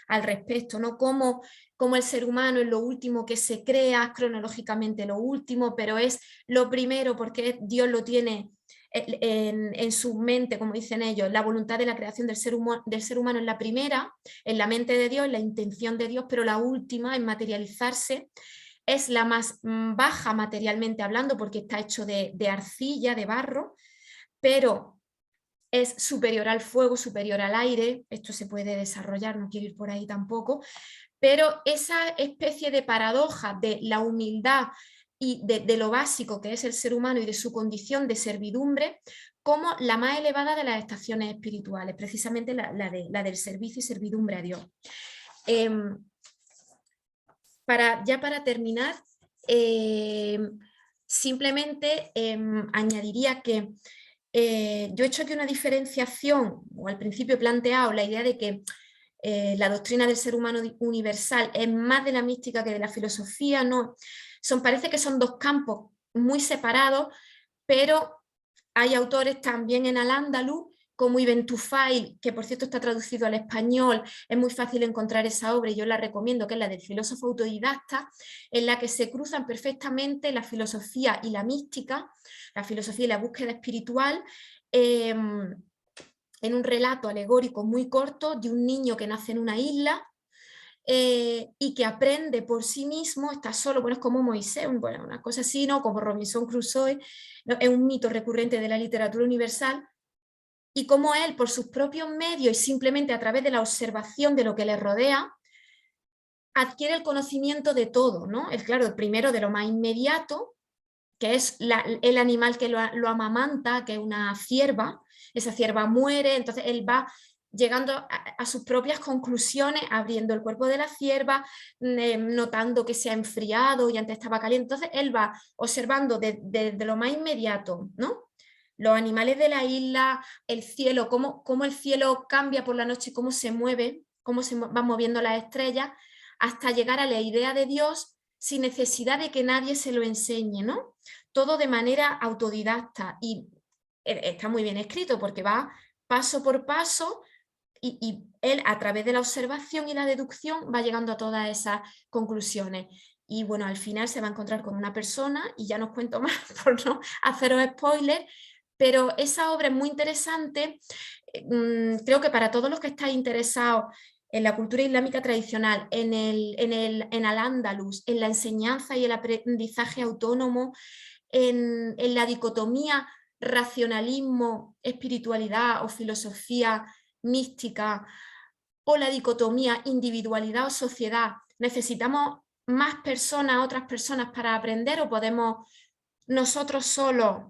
S2: al respecto, ¿no? Cómo el ser humano es lo último que se crea, cronológicamente lo último, pero es lo primero porque Dios lo tiene en su mente, como dicen ellos, la voluntad de la creación del ser humano es la primera, en la mente de Dios, en la intención de Dios, pero la última, en materializarse, es la más baja materialmente hablando, porque está hecho de arcilla, de barro, pero es superior al fuego, superior al aire. Esto se puede desarrollar, no quiero ir por ahí tampoco, pero esa especie de paradoja de la humildad y de lo básico que es el ser humano y de su condición de servidumbre como la más elevada de las estaciones espirituales, precisamente la del servicio y servidumbre a Dios. Para terminar, simplemente añadiría que yo he hecho aquí una diferenciación, o al principio he planteado la idea de que la doctrina del ser humano universal es más de la mística que de la filosofía, ¿no? Parece que son dos campos muy separados, pero hay autores también en Al-Ándalus, como Ibn Tufail, que por cierto está traducido al español, es muy fácil encontrar esa obra y yo la recomiendo, que es la del filósofo autodidacta, en la que se cruzan perfectamente la filosofía y la mística, la filosofía y la búsqueda espiritual, en un relato alegórico muy corto de un niño que nace en una isla y que aprende por sí mismo, está solo, bueno, es como Moisés, bueno, una cosa así, ¿no? Como Robinson Crusoe, ¿no? Es un mito recurrente de la literatura universal, y como él, por sus propios medios y simplemente a través de la observación de lo que le rodea, adquiere el conocimiento de todo, ¿no? Claro, el primero de lo más inmediato, que es el animal que lo amamanta, que es una cierva. Esa cierva muere, entonces él va llegando a sus propias conclusiones, abriendo el cuerpo de la cierva, notando que se ha enfriado y antes estaba caliente. Entonces él va observando desde lo más inmediato, ¿no? Los animales de la isla, el cielo, cómo el cielo cambia por la noche, cómo se mueve, cómo se van moviendo las estrellas, hasta llegar a la idea de Dios sin necesidad de que nadie se lo enseñe, ¿no? Todo de manera autodidacta, y está muy bien escrito porque va paso por paso y él a través de la observación y la deducción va llegando a todas esas conclusiones. Y bueno, al final se va a encontrar con una persona, y ya no os cuento más por no haceros spoilers, pero esa obra es muy interesante. Creo que para todos los que estáis interesados en la cultura islámica tradicional, en Al-Ándalus, en la enseñanza y el aprendizaje autónomo, en la dicotomía racionalismo, espiritualidad o filosofía mística, o la dicotomía individualidad o sociedad. ¿Necesitamos más personas, otras personas para aprender, o podemos nosotros solos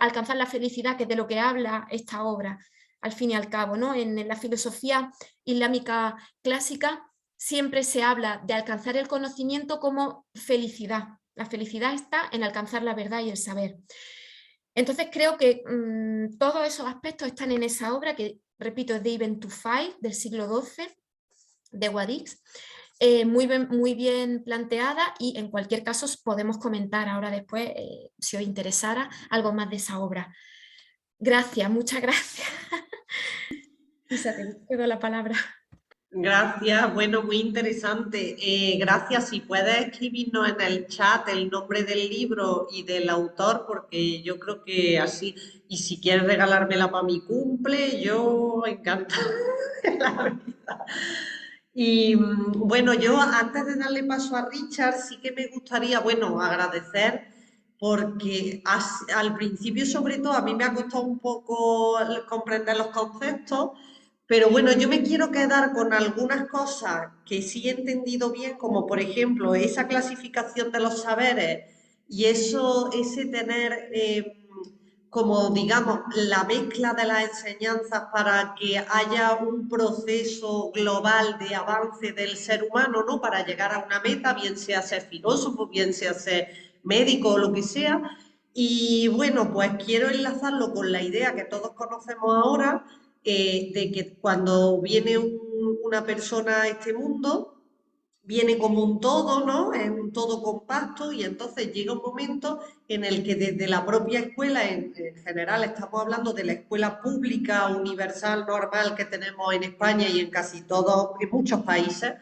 S2: alcanzar la felicidad, que es de lo que habla esta obra, al fin y al cabo, ¿no? En la filosofía islámica clásica siempre se habla de alcanzar el conocimiento como felicidad. La felicidad está en alcanzar la verdad y el saber. Entonces creo que todos esos aspectos están en esa obra, que repito es de Ibn Tufail, del siglo XII, de Guadix. Muy bien planteada, y en cualquier caso podemos comentar ahora después, si os interesara, algo más de esa obra. Gracias, muchas gracias. Isa, te doy la palabra.
S1: Gracias, bueno, muy interesante. Gracias, si puedes escribirnos en el chat el nombre del libro y del autor, porque yo creo que así, y si quieres regalármela para mi cumple, yo encantada de la vida. Y bueno, yo antes de darle paso a Richard, sí que me gustaría, bueno, agradecer, porque al principio sobre todo a mí me ha costado un poco comprender los conceptos. Pero bueno, yo me quiero quedar con algunas cosas que sí he entendido bien, como por ejemplo esa clasificación de los saberes y eso, ese tener como digamos la mezcla de las enseñanzas para que haya un proceso global de avance del ser humano, ¿no? Para llegar a una meta, bien sea ser filósofo, bien sea ser médico o lo que sea. Y bueno, pues quiero enlazarlo con la idea que todos conocemos ahora de que cuando viene una persona a este mundo, viene como un todo, ¿no? Es un todo compacto y entonces llega un momento en el que desde la propia escuela, en general estamos hablando de la escuela pública, universal, normal que tenemos en España y en casi todos, en muchos países,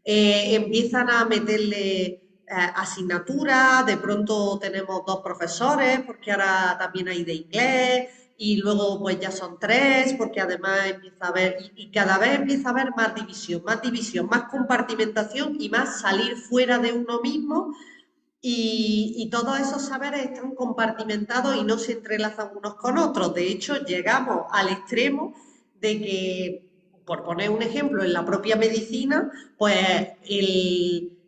S1: empiezan a meterle asignaturas, de pronto tenemos 2 profesores, porque ahora también hay de inglés, y luego pues ya son 3, porque además empieza a haber, y cada vez empieza a haber más división, más compartimentación y más salir fuera de uno mismo y todos esos saberes están compartimentados y no se entrelazan unos con otros. De hecho, llegamos al extremo de que, por poner un ejemplo, en la propia medicina, pues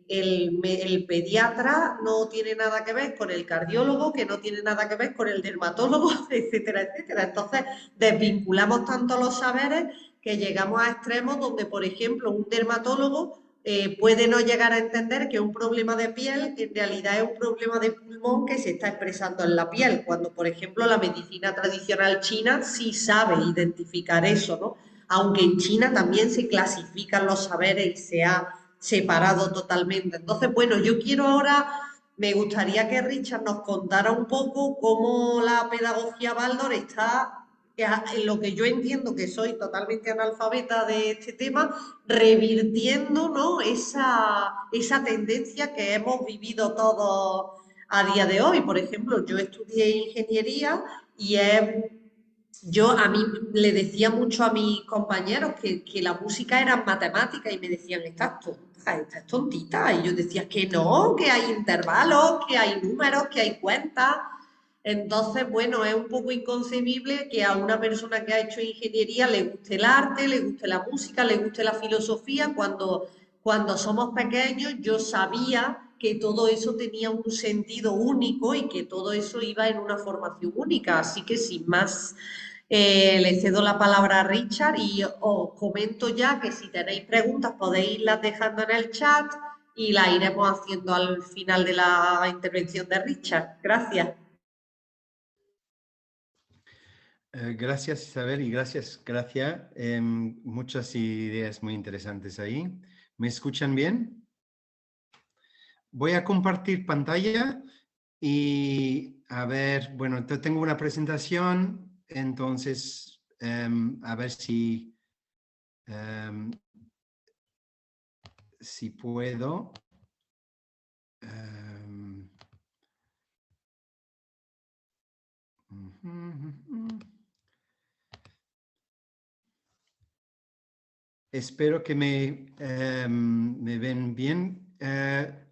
S1: el pediatra no tiene nada que ver con el cardiólogo, que no tiene nada que ver con el dermatólogo, etcétera, etcétera. Entonces, desvinculamos tanto los saberes que llegamos a extremos donde, por ejemplo, un dermatólogo puede no llegar a entender que un problema de piel en realidad es un problema de pulmón que se está expresando en la piel, cuando por ejemplo la medicina tradicional china sí sabe identificar eso, ¿no? Aunque en China también se clasifican los saberes y se ha separado totalmente. Entonces, bueno, yo quiero ahora, me gustaría que Richard nos contara un poco cómo la pedagogía Waldorf está en lo que yo entiendo que soy totalmente analfabeta de este tema, revirtiendo, ¿no? esa tendencia que hemos vivido todos a día de hoy. Por ejemplo, yo estudié ingeniería y yo a mí le decía mucho a mis compañeros que la música era matemática y me decían, estás tonta, estás tontita. Y yo decía que no, que hay intervalos, que hay números, que hay cuentas. Entonces, bueno, es un poco inconcebible que a una persona que ha hecho ingeniería le guste el arte, le guste la música, le guste la filosofía. Cuando somos pequeños yo sabía que todo eso tenía un sentido único y que todo eso iba en una formación única. Así que sin más, le cedo la palabra a Richard y os comento ya que si tenéis preguntas podéis irlas dejando en el chat y las iremos haciendo al final de la intervención de Richard. Gracias.
S3: Gracias Isabel y gracias Gracia. Muchas ideas muy interesantes ahí. ¿Me escuchan bien? Voy a compartir pantalla y a ver, bueno, tengo una presentación, entonces a ver em, si puedo. Em, Espero que me ven bien.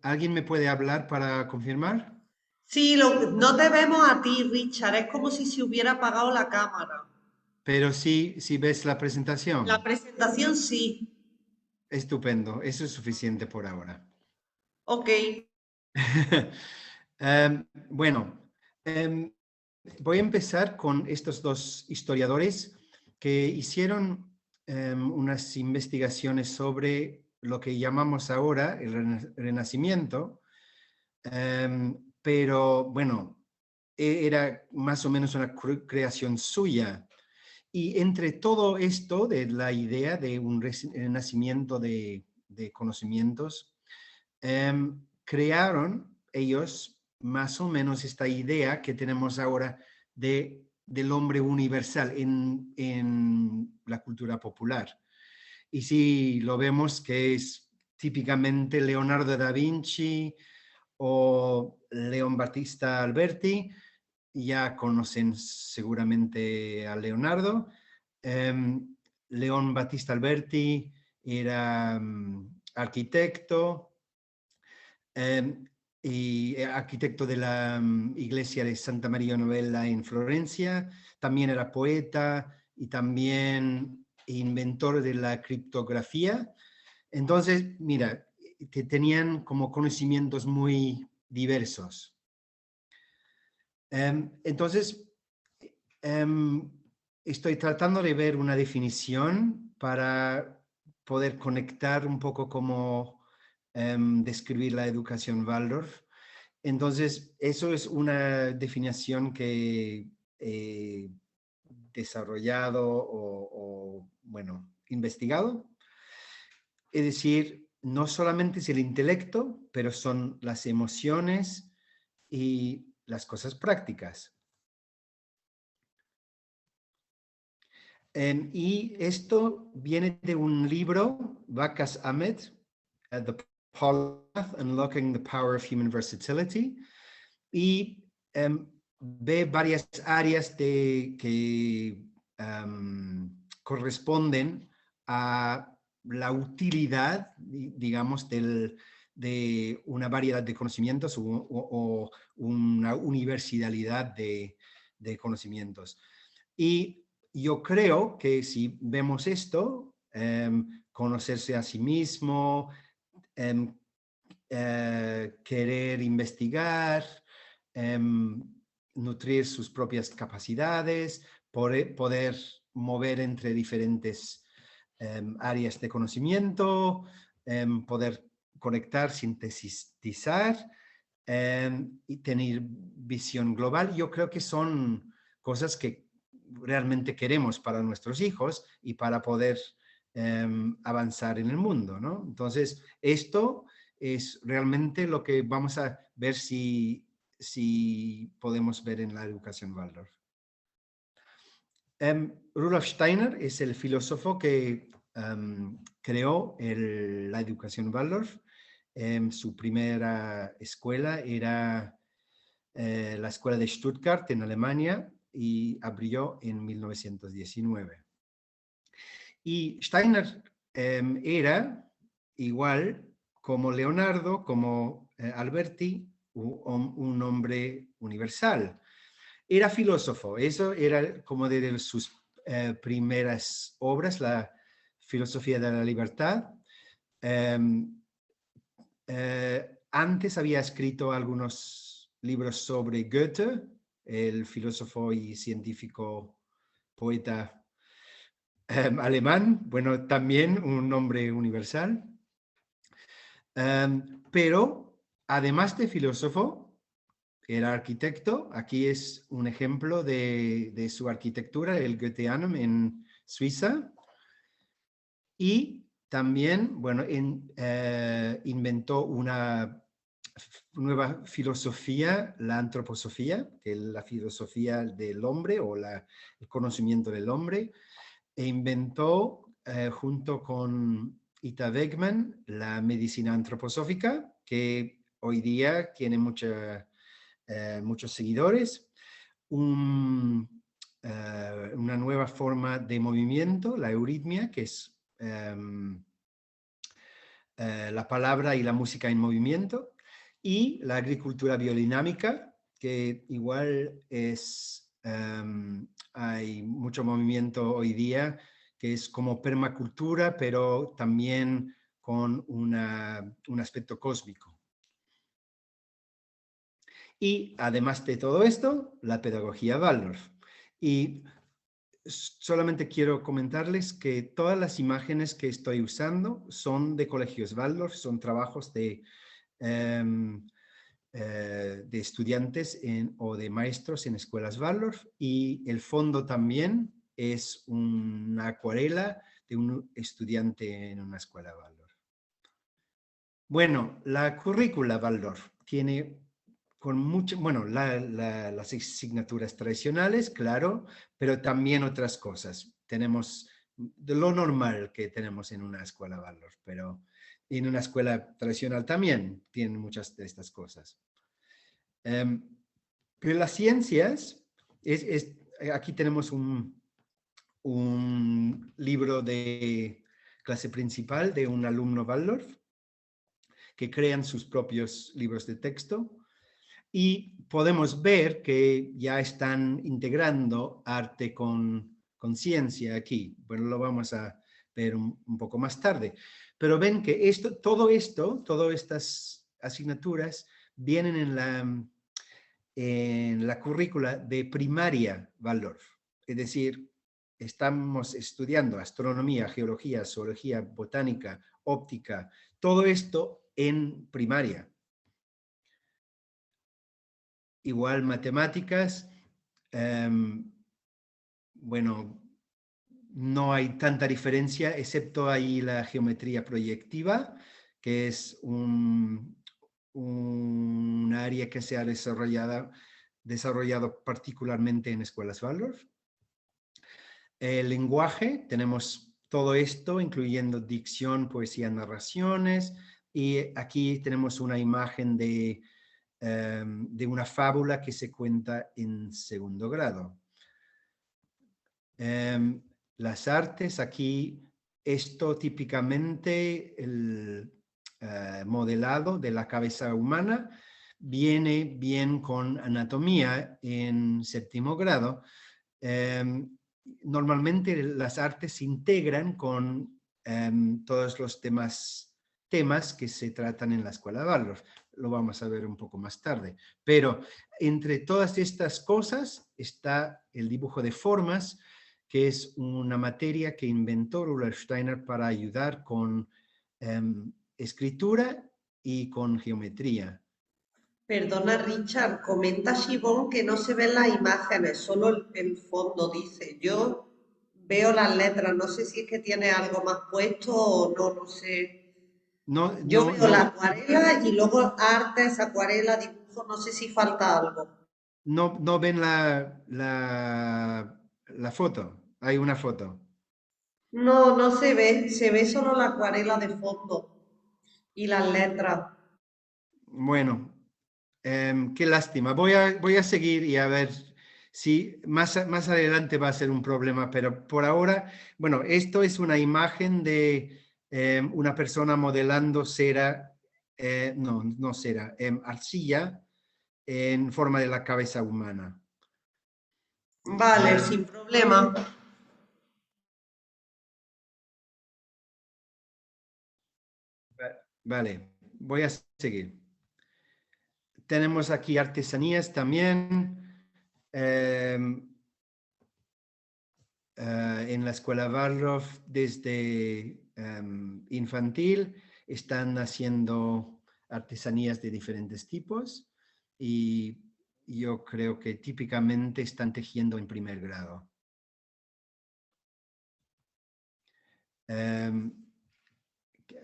S3: ¿Alguien me puede hablar para confirmar?
S1: Sí, no te vemos a ti, Richard, es como si se hubiera apagado la cámara.
S3: Pero sí, si ves la
S1: La
S3: presentación.
S1: presentación sí.
S3: Estupendo, eso es suficiente por ahora.
S1: Ok.
S3: Bueno, voy a empezar con estos dos historiadores que hicieron unas investigaciones sobre lo que llamamos ahora el Renacimiento, pero bueno, era más o menos una creación suya. Y entre todo esto de la idea de un renacimiento de conocimientos, crearon ellos más o menos esta idea que tenemos ahora de del hombre universal en la cultura popular. Y si lo vemos que es típicamente Leonardo da Vinci o Leon Battista Alberti, ya conocen seguramente a Leonardo. Leon Battista Alberti era arquitecto y arquitecto de la iglesia de Santa María Novella en Florencia. También era poeta y también inventor de la criptografía. Entonces, mira, que tenían como conocimientos muy diversos. Entonces, estoy tratando de ver una definición para poder conectar un poco cómo describir la educación Waldorf. Entonces, eso es una definición que he desarrollado o bueno, investigado. Es decir, no solamente es el intelecto, pero son las emociones y las cosas prácticas. Y esto viene de un libro, Waqas Ahmed, The Polymath, Unlocking the Power of Human Versatility, y ve varias áreas que corresponden a la utilidad, digamos, de una variedad de conocimientos o una universalidad de conocimientos. Y yo creo que si vemos esto, conocerse a sí mismo, querer investigar, nutrir sus propias capacidades, poder mover entre diferentes áreas de conocimiento, poder conectar, sintetizar y tener visión global. Yo creo que son cosas que realmente queremos para nuestros hijos y para poder avanzar en el mundo, ¿no? Entonces, esto es realmente lo que vamos a ver si podemos ver en la educación Waldorf. Rudolf Steiner es el filósofo que creó la educación Waldorf. Su primera escuela era la escuela de Stuttgart en Alemania y abrió en 1919. Y Steiner era igual como Leonardo, como Alberti, un hombre universal. Era filósofo, eso era como de sus primeras obras, la filosofía de la libertad. Antes había escrito algunos libros sobre Goethe, el filósofo y científico poeta alemán, bueno, también un hombre universal. Pero además de filósofo, era arquitecto. Aquí es un ejemplo de su arquitectura, el Goetheanum en Suiza. Y también, bueno, inventó una nueva filosofía, la antroposofía, que es la filosofía del hombre o el conocimiento del hombre, e inventó junto con Ita Wegman la medicina antroposófica, que hoy día tiene muchos seguidores, una nueva forma de movimiento, la euritmia, que es la palabra y la música en movimiento, y la agricultura biodinámica, que igual hay mucho movimiento hoy día, que es como permacultura, pero también con un aspecto cósmico. Y además de todo esto, la pedagogía Waldorf. Y solamente quiero comentarles que todas las imágenes que estoy usando son de colegios Waldorf, son trabajos de estudiantes o de maestros en escuelas Waldorf, y el fondo también es una acuarela de un estudiante en una escuela Waldorf. Bueno, la currícula Waldorf tiene con mucho, bueno, las asignaturas tradicionales, claro, pero también otras cosas. Tenemos de lo normal que tenemos en una escuela Waldorf, pero en una escuela tradicional también tienen muchas de estas cosas. Pero las ciencias, aquí tenemos un libro de clase principal de un alumno Waldorf, que crean sus propios libros de texto. Y podemos ver que ya están integrando arte con ciencia aquí. Bueno, lo vamos a ver un poco más tarde. Pero ven que todas estas asignaturas vienen en la currícula de primaria Waldorf. Es decir, estamos estudiando astronomía, geología, zoología, botánica, óptica, todo esto en primaria. Igual matemáticas, bueno, no hay tanta diferencia, excepto ahí la geometría proyectiva, que es un área que se ha desarrollado particularmente en escuelas Waldorf. El lenguaje, tenemos todo esto, incluyendo dicción, poesía, narraciones, y aquí tenemos una imagen de una fábula que se cuenta en segundo grado. Las artes, aquí, esto típicamente, el modelado de la cabeza humana, viene bien con anatomía en séptimo grado. Normalmente las artes se integran con todos los temas que se tratan en la escuela Waldorf. Lo vamos a ver un poco más tarde. Pero entre todas estas cosas está el dibujo de formas, que es una materia que inventó Rudolf Steiner para ayudar con escritura y con geometría.
S1: Perdona, Richard, comenta Shibón que no se ven las imágenes, solo el fondo, dice. Yo veo las letras, no sé si es que tiene algo más puesto o no, no sé.
S3: No,
S1: Yo
S3: no,
S1: veo la
S3: no,
S1: acuarela y luego artes, acuarela, dibujo, no sé si falta algo.
S3: no ven la foto. Hay una foto.
S1: No, no se ve solo la acuarela de fondo y las letras.
S3: Bueno, qué lástima. Voy a seguir y a ver si más adelante va a ser un problema, pero por ahora, bueno, esto es una imagen de una persona modelando cera, no cera, arcilla en forma de la cabeza humana.
S1: Vale,
S3: Em,
S1: sin problema.
S3: vale, voy a seguir. Tenemos aquí artesanías también. En la escuela Waldorf desde infantil están haciendo artesanías de diferentes tipos y yo creo que típicamente están tejiendo en primer grado.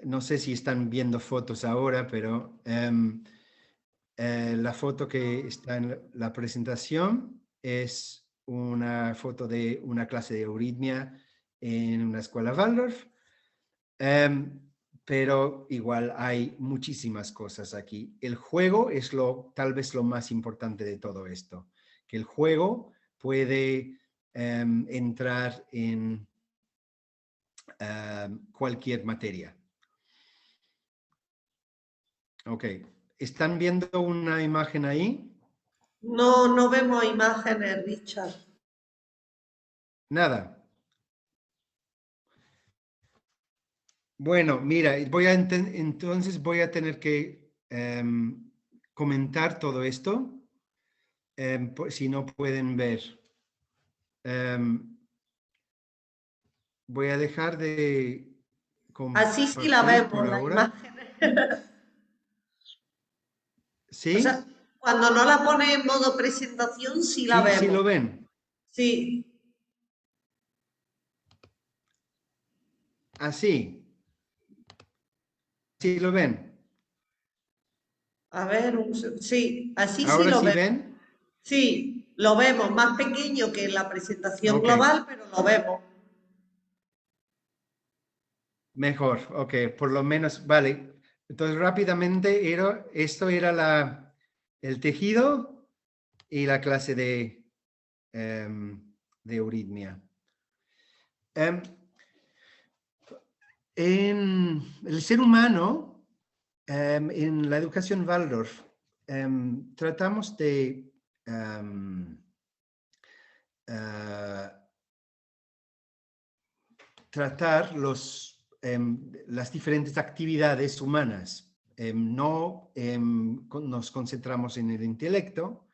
S3: No sé si están viendo fotos ahora, pero la foto que está en la presentación es una foto de una clase de euritmia en una escuela Waldorf, pero igual hay muchísimas cosas aquí. El juego es tal vez lo más importante de todo esto, que el juego puede entrar en cualquier materia. Ok, ¿están viendo una imagen ahí?
S1: No, no vemos imágenes, Richard.
S3: Nada. Bueno, mira, entonces voy a tener que comentar todo esto, si no pueden ver. Voy a dejar de
S1: Así sí la
S3: compartir por
S1: vemos, la
S3: ahora.
S1: imagen. O sea,
S3: ¿Sí?
S1: cuando no la pones en modo presentación, sí la
S3: Sí, sí
S1: vemos.
S3: lo ven.
S1: Sí.
S3: Así. Sí lo ven.
S1: A ver, sí, así sí
S3: ¿Ahora
S1: lo
S3: sí
S1: vemos.
S3: ven?
S1: Sí, lo vemos, más pequeño que en la presentación
S3: Ok,
S1: global, pero lo vemos.
S3: mejor, ok, por lo menos, vale. Entonces rápidamente, esto era el tejido y la clase de euritmia. Em, en el ser humano, en la educación Waldorf, tratamos de eh, tratar las diferentes actividades humanas. No nos concentramos en el intelecto,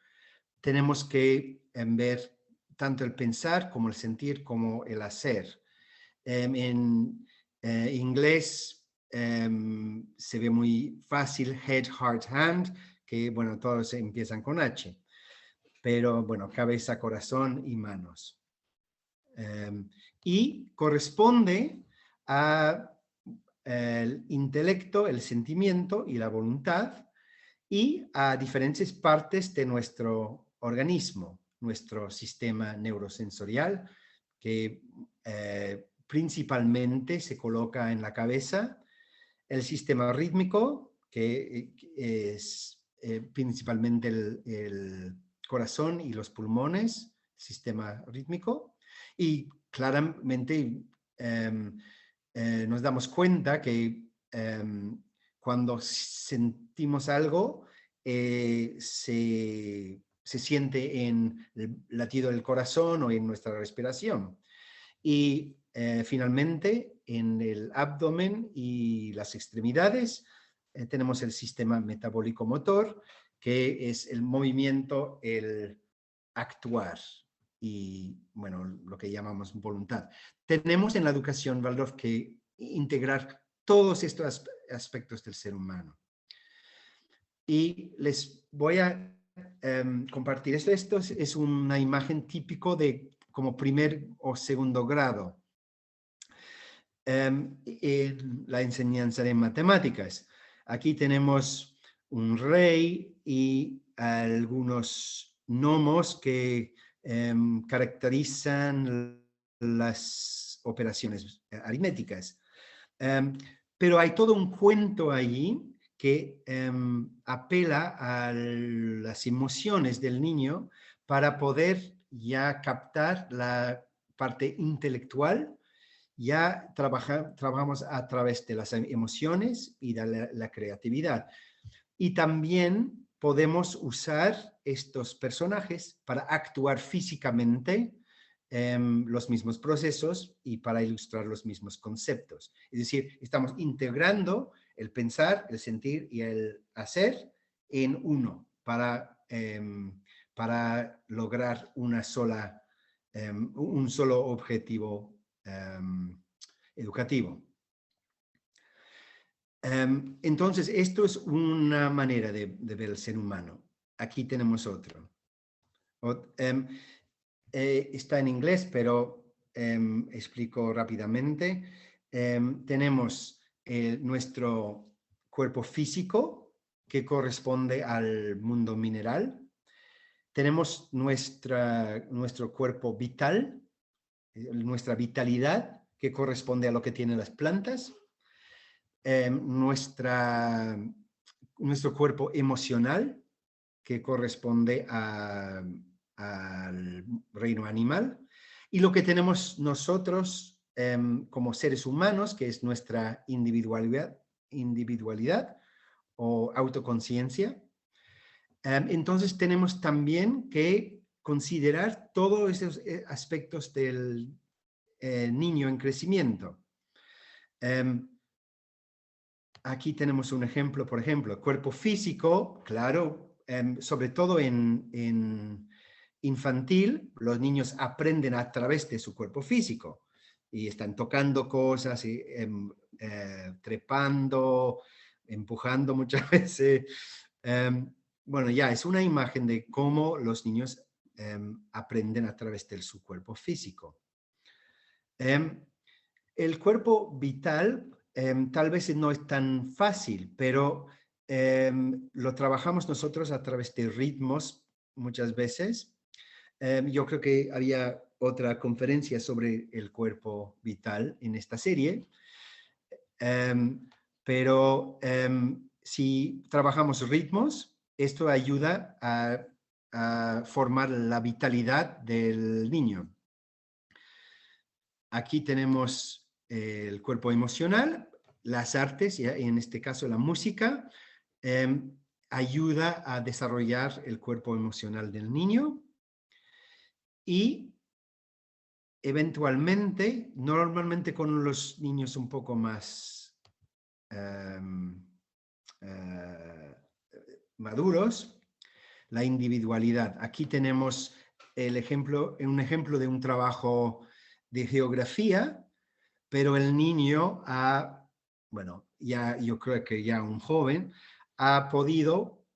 S3: tenemos que ver tanto el pensar como el sentir como el hacer. En inglés se ve muy fácil head, heart, hand, que bueno, todos empiezan con H, pero bueno, cabeza, corazón y manos. Y corresponde a el intelecto, el sentimiento y la voluntad y a diferentes partes de nuestro organismo, nuestro sistema neurosensorial, que principalmente se coloca en la cabeza, el sistema rítmico, que es principalmente el corazón y los pulmones, sistema rítmico, y claramente nos damos cuenta que cuando sentimos algo, se siente en el latido del corazón o en nuestra respiración. Y finalmente, en el abdomen y las extremidades, tenemos el sistema metabólico motor, que es el movimiento, el actuar y, bueno, lo que llamamos voluntad. Tenemos en la educación Waldorf que integrar todos estos aspectos del ser humano. Y les voy a compartir esto. Esto es una imagen típico de como primer o segundo grado en la enseñanza de matemáticas. Aquí tenemos un rey y algunos gnomos que caracterizan las operaciones aritméticas. Pero hay todo un cuento allí que apela a las emociones del niño para poder ya captar la parte intelectual. Ya trabajamos a través de las emociones y de la creatividad. Y también podemos usar estos personajes para actuar físicamente los mismos procesos y para ilustrar los mismos conceptos. Es decir, estamos integrando el pensar, el sentir y el hacer en uno para lograr un solo objetivo educativo. Entonces, esto es una manera de ver el ser humano. Aquí tenemos otro. Está en inglés, pero explico rápidamente. Tenemos nuestro cuerpo físico, que corresponde al mundo mineral. Tenemos nuestro cuerpo vital, nuestra vitalidad, que corresponde a lo que tienen las plantas. Nuestro cuerpo emocional, que corresponde al reino animal, y lo que tenemos nosotros como seres humanos, que es nuestra individualidad o autoconciencia. Entonces tenemos también que considerar todos esos aspectos del niño en crecimiento. Aquí tenemos un ejemplo, por ejemplo, cuerpo físico, claro, sobre todo en infantil, los niños aprenden a través de su cuerpo físico y están tocando cosas, y, trepando, empujando muchas veces. Bueno, ya es una imagen de cómo los niños aprenden a través de su cuerpo físico. El cuerpo vital tal vez no es tan fácil, pero lo trabajamos nosotros a través de ritmos muchas veces. Yo creo que había otra conferencia sobre el cuerpo vital en esta serie, pero si trabajamos ritmos, esto ayuda a formar la vitalidad del niño. Aquí tenemos el cuerpo emocional, las artes, y en este caso la música, ayuda a desarrollar el cuerpo emocional del niño y eventualmente, normalmente con los niños un poco más maduros, la individualidad. Aquí tenemos un ejemplo de un trabajo de geografía, pero el niño yo creo que ya un joven, ha podido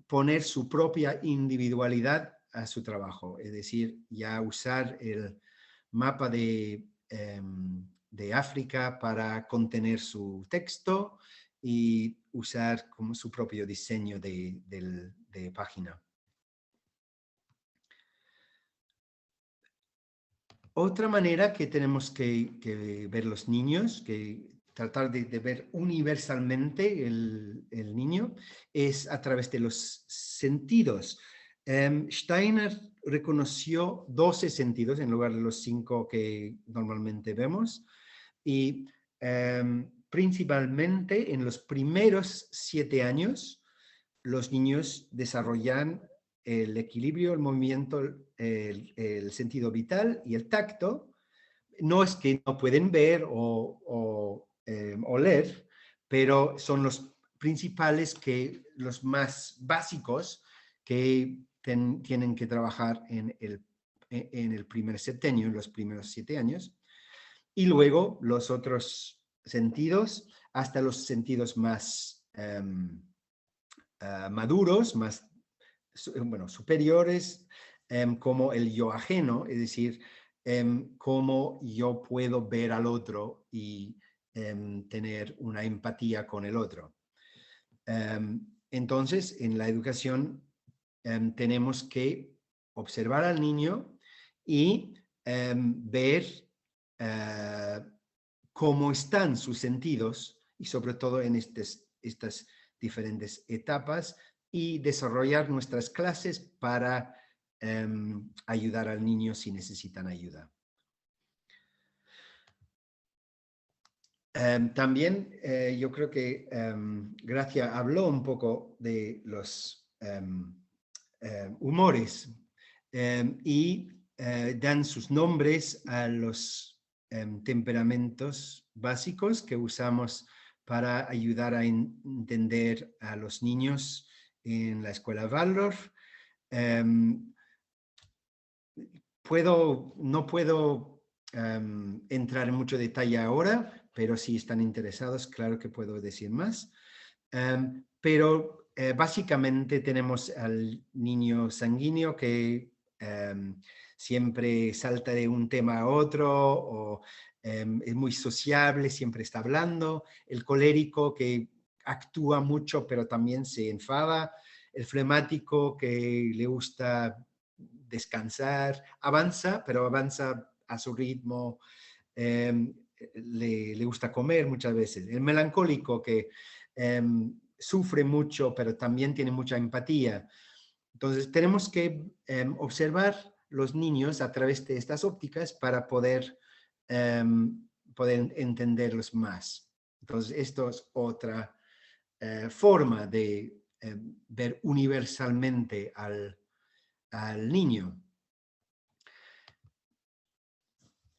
S3: poner su propia individualidad a su trabajo, es decir, ya usar el mapa de África para contener su texto y usar como su propio diseño de página. Otra manera que tenemos que ver los niños, que tratar de ver universalmente el niño, es a través de los sentidos. Steiner reconoció 12 sentidos en lugar de los 5 que normalmente vemos, y principalmente en los primeros 7 años los niños desarrollan el equilibrio, el movimiento, el sentido vital y el tacto. No es que no pueden ver o oler, pero son los principales, los más básicos que tienen que trabajar en el primer septenio, en los primeros 7 años. Y luego los otros sentidos, hasta los sentidos más maduros, más superiores, como el yo ajeno, es decir, cómo yo puedo ver al otro y tener una empatía con el otro. Entonces, en la educación tenemos que observar al niño y ver cómo están sus sentidos, y sobre todo en estas diferentes etapas, y desarrollar nuestras clases para ayudar al niño si necesitan ayuda. También yo creo que Gracia habló un poco de los humores y dan sus nombres a los temperamentos básicos que usamos para ayudar a entender a los niños en la escuela Waldorf. No puedo entrar en mucho detalle ahora, pero si están interesados, claro que puedo decir más. Pero básicamente tenemos al niño sanguíneo que siempre salta de un tema a otro, o es muy sociable, siempre está hablando. El colérico, que actúa mucho pero también se enfada. El flemático, que le gusta descansar, avanza, pero avanza a su ritmo. Le gusta comer muchas veces. El melancólico, que sufre mucho, pero también tiene mucha empatía. Entonces, tenemos que observar los niños a través de estas ópticas para poder entenderlos más. Entonces, esto es otra forma de ver universalmente al niño.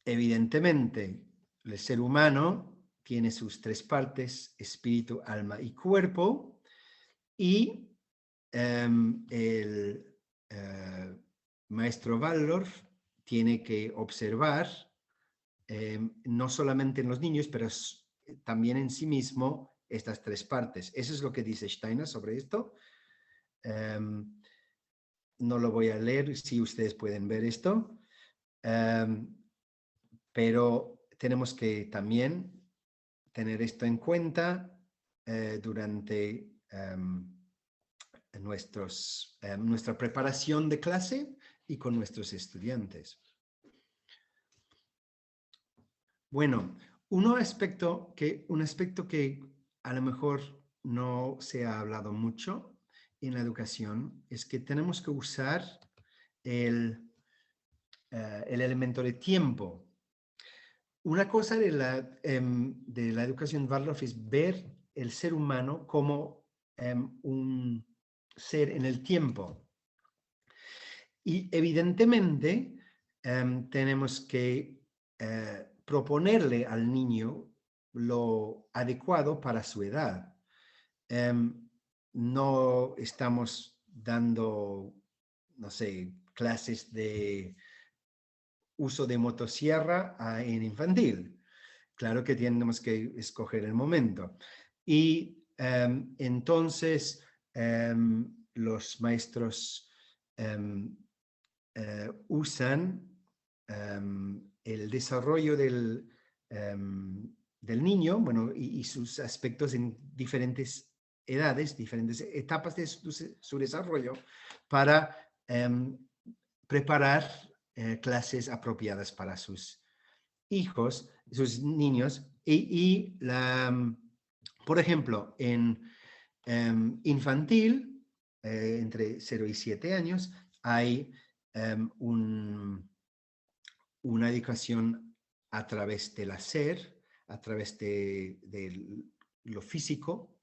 S3: Evidentemente, el ser humano tiene sus 3 partes: espíritu, alma y cuerpo, y el maestro Waldorf tiene que observar no solamente en los niños, pero también en sí mismo estas 3 partes. Eso es lo que dice Steiner sobre esto. No lo voy a leer, si ustedes pueden ver esto. Pero tenemos que también tener esto en cuenta durante nuestra preparación de clase y con nuestros estudiantes. Bueno, un aspecto que a lo mejor no se ha hablado mucho en la educación es que tenemos que usar el elemento de tiempo. Una cosa de la educación Waldorf es ver el ser humano como un ser en el tiempo. Y evidentemente tenemos que proponerle al niño lo adecuado para su edad. No estamos dando, no sé, clases de uso de motosierra en infantil. Claro que tenemos que escoger el momento. Y entonces los maestros usan el desarrollo del niño, bueno, y sus aspectos en diferentes edades, diferentes etapas de su desarrollo para preparar clases apropiadas para sus hijos, sus niños. Por ejemplo, en infantil, entre 0 y 7 años, hay una educación a través del hacer, a través de lo físico,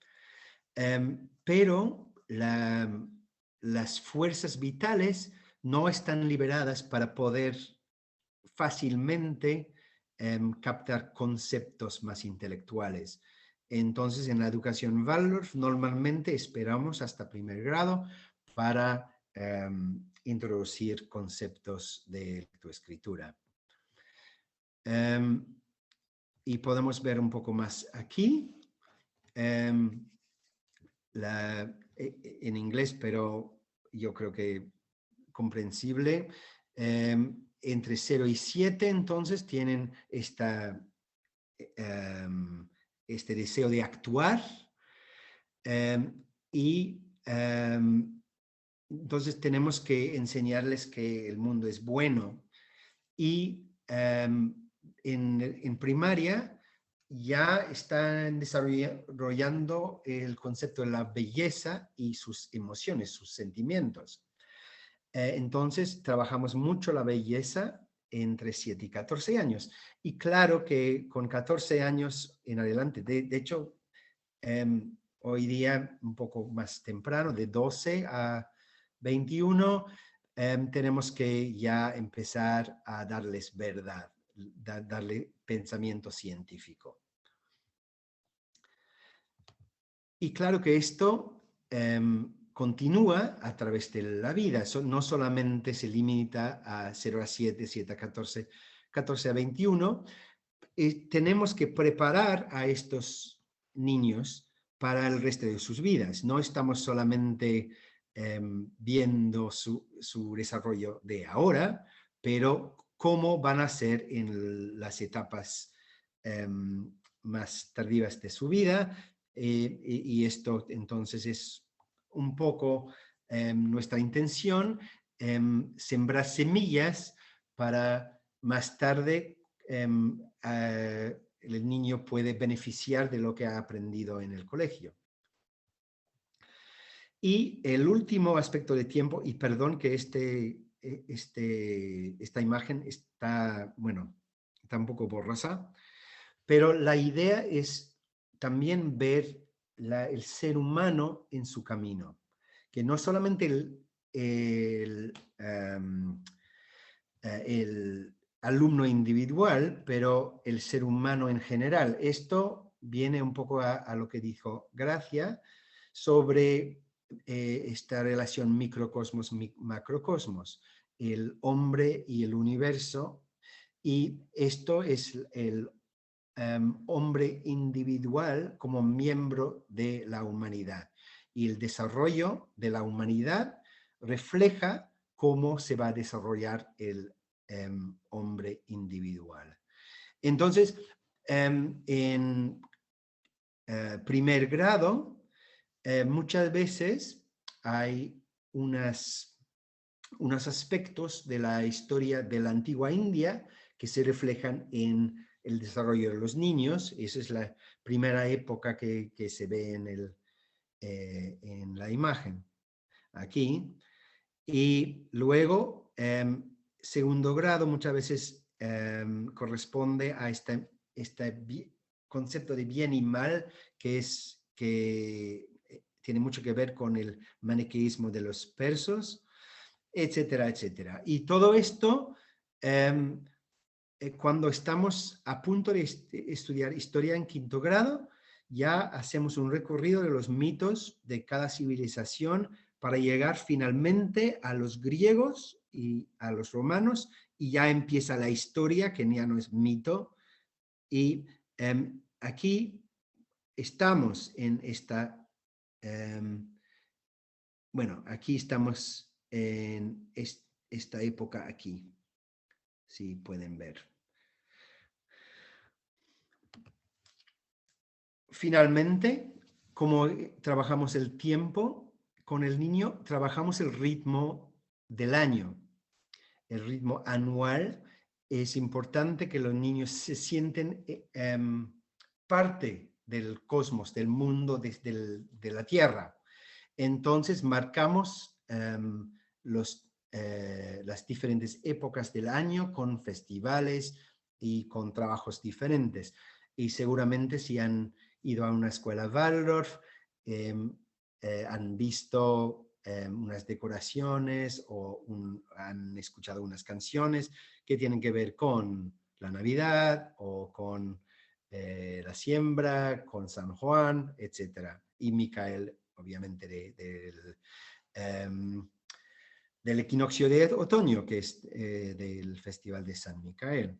S3: pero las fuerzas vitales no están liberadas para poder fácilmente captar conceptos más intelectuales. Entonces, en la educación Waldorf normalmente esperamos hasta primer grado para introducir conceptos de lectoescritura. Y podemos ver un poco más aquí, en inglés, pero yo creo que comprensible. Entre 0 y 7, entonces, tienen este deseo de actuar entonces tenemos que enseñarles que el mundo es bueno. Y en primaria ya están desarrollando el concepto de la belleza y sus emociones, sus sentimientos. Entonces, trabajamos mucho la belleza entre 7 y 14 años. Y claro que con 14 años en adelante, de hecho, hoy día un poco más temprano, de 12 a 21, tenemos que ya empezar a darles verdad, darle pensamiento científico. Y claro que esto continúa a través de la vida. Eso no solamente se limita a 0 a 7, 7 a 14, 14 a 21. Tenemos que preparar a estos niños para el resto de sus vidas. No estamos solamente viendo su desarrollo de ahora, pero cómo van a ser en las etapas más tardías de su vida. Y esto entonces es un poco nuestra intención, sembrar semillas para más tarde el niño puede beneficiar de lo que ha aprendido en el colegio. Y el último aspecto de tiempo, y perdón que esta imagen está, bueno, está un poco borrosa, pero la idea es también ver el ser humano en su camino, que no solamente el alumno individual, pero el ser humano en general. Esto viene un poco a lo que dijo Gracia sobre esta relación microcosmos-macrocosmos, el hombre y el universo, y esto es el hombre individual como miembro de la humanidad. Y el desarrollo de la humanidad refleja cómo se va a desarrollar el hombre individual. Entonces, en primer grado, muchas veces hay unos aspectos de la historia de la antigua India que se reflejan en el desarrollo de los niños. Esa es la primera época que se ve en la imagen aquí. Y luego, segundo grado muchas veces corresponde a este concepto de bien y mal que tiene mucho que ver con el maniqueísmo de los persos, etcétera, etcétera. Y todo esto, cuando estamos a punto de estudiar historia en quinto grado, ya hacemos un recorrido de los mitos de cada civilización para llegar finalmente a los griegos y a los romanos, y ya empieza la historia, que ya no es mito. Y aquí estamos en esta, bueno, aquí estamos en esta época aquí, si pueden ver. Finalmente, como trabajamos el tiempo con el niño, trabajamos el ritmo del año, el ritmo anual. Es importante que los niños se sienten parte del cosmos, del mundo, de la Tierra. Entonces marcamos las diferentes épocas del año con festivales y con trabajos diferentes. Y seguramente si han ido a una escuela Waldorf, han visto unas decoraciones o han escuchado unas canciones que tienen que ver con la Navidad o con la siembra, con San Juan, etc. Y Micael, obviamente, del equinoccio de otoño, que es del Festival de San Micael.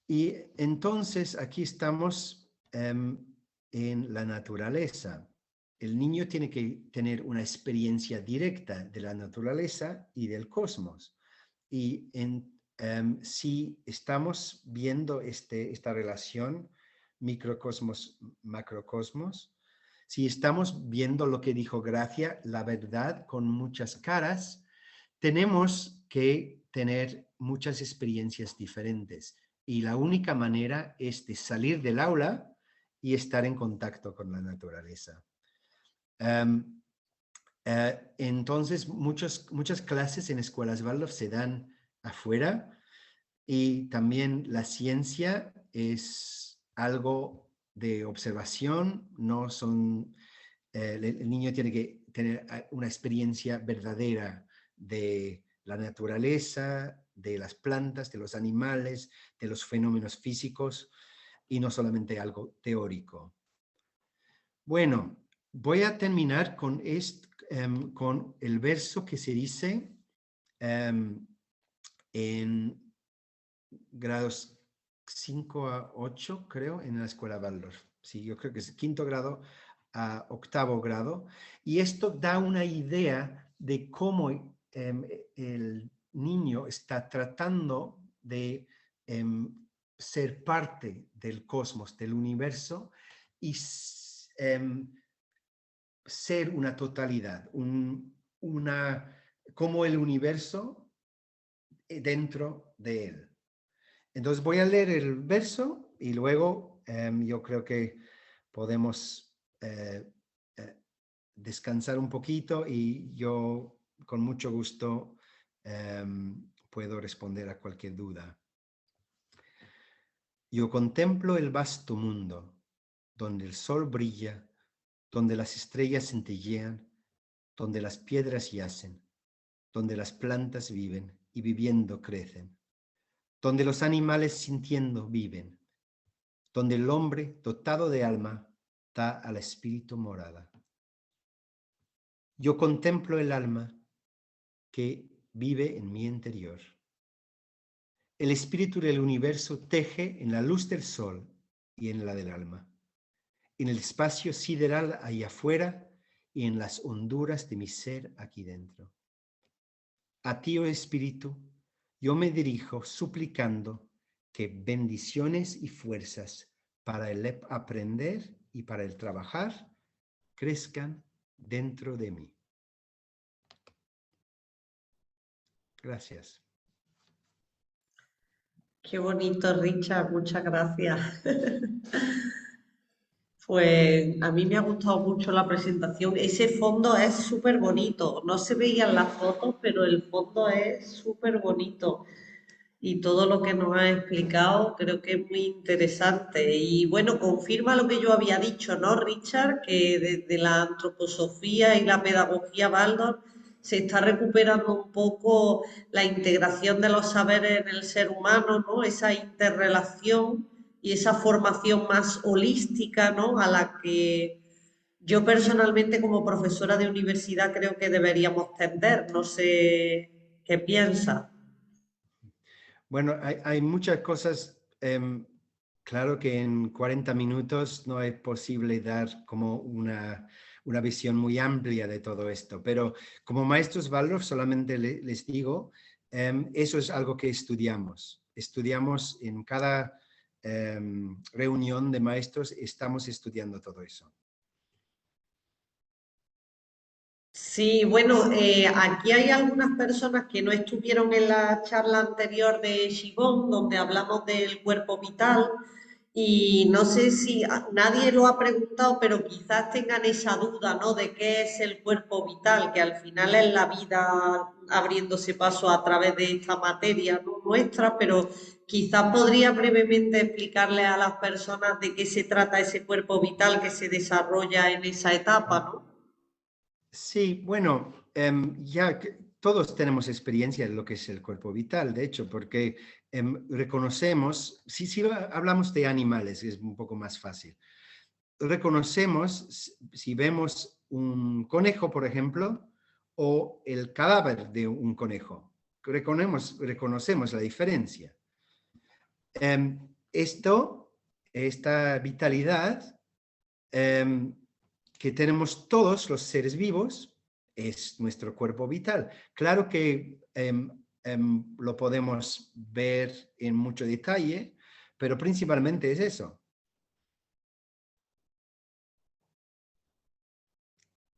S3: Y entonces aquí estamos en la naturaleza. El niño tiene que tener una experiencia directa de la naturaleza y del cosmos. Y si estamos viendo esta relación microcosmos-macrocosmos, si estamos viendo lo que dijo Gracia, la verdad con muchas caras, tenemos que tener muchas experiencias diferentes. Y la única manera es de salir del aula y estar en contacto con la naturaleza. Entonces, muchas clases en escuelas Waldorf se dan afuera, y también la ciencia es algo de observación, no son, el niño tiene que tener una experiencia verdadera de la naturaleza, de las plantas, de los animales, de los fenómenos físicos, y no solamente algo teórico. Bueno, voy a terminar con el verso que se dice en grados 5 a 8, creo, en la escuela Waldorf. Sí, yo creo que es quinto grado a octavo grado. Y esto da una idea de cómo el niño está tratando de ser parte del cosmos, del universo, y ser una totalidad, como el universo dentro de él. Entonces voy a leer el verso y luego yo creo que podemos descansar un poquito, y yo con mucho gusto puedo responder a cualquier duda. Yo contemplo el vasto mundo, donde el sol brilla, donde las estrellas centellean, donde las piedras yacen, donde las plantas viven y viviendo crecen, donde los animales sintiendo viven, donde el hombre dotado de alma da al espíritu morada. Yo contemplo el alma que vive en mi interior. El espíritu del universo teje en la luz del sol y en la del alma, en el espacio sideral ahí afuera y en las honduras de mi ser aquí dentro. A ti, oh espíritu, yo me dirijo suplicando que bendiciones y fuerzas para el aprender y para el trabajar crezcan dentro de mí. Gracias.
S1: Qué bonito, Richard, muchas gracias. Pues a mí me ha gustado mucho la presentación. Ese fondo es súper bonito. No se veían las fotos, pero el fondo es súper bonito. Y todo lo que nos ha explicado creo que es muy interesante. Y bueno, confirma lo que yo había dicho, ¿no, Richard? Que desde la antroposofía y la pedagogía Waldorf se está recuperando un poco la integración de los saberes en el ser humano, ¿no? Esa interrelación y esa formación más holística, ¿no? A la que yo personalmente como profesora de universidad creo que deberíamos tender. No sé qué piensa.
S3: Bueno, hay muchas cosas. Claro que en 40 minutos no es posible dar como una visión muy amplia de todo esto, pero como maestros Waldorf solamente les digo, eso es algo que estudiamos. Estudiamos en cada reunión de maestros, estamos estudiando todo eso.
S1: Sí, bueno, aquí hay algunas personas que no estuvieron en la charla anterior de Shibón, donde hablamos del cuerpo vital, y no sé si nadie lo ha preguntado, pero quizás tengan esa duda, ¿no? De qué es el cuerpo vital, que al final es la vida abriéndose paso a través de esta materia, ¿no? Nuestra, pero quizás podría brevemente explicarle a las personas de qué se trata ese cuerpo vital que se desarrolla en esa etapa, ¿no?
S3: Sí, bueno, ya que todos tenemos experiencia en lo que es el cuerpo vital, de hecho, porque reconocemos, si hablamos de animales, es un poco más fácil. Reconocemos, si vemos un conejo, por ejemplo, o el cadáver de un conejo, reconocemos la diferencia. Esta vitalidad que tenemos todos los seres vivos es nuestro cuerpo vital. Claro que lo podemos ver en mucho detalle, pero principalmente es eso.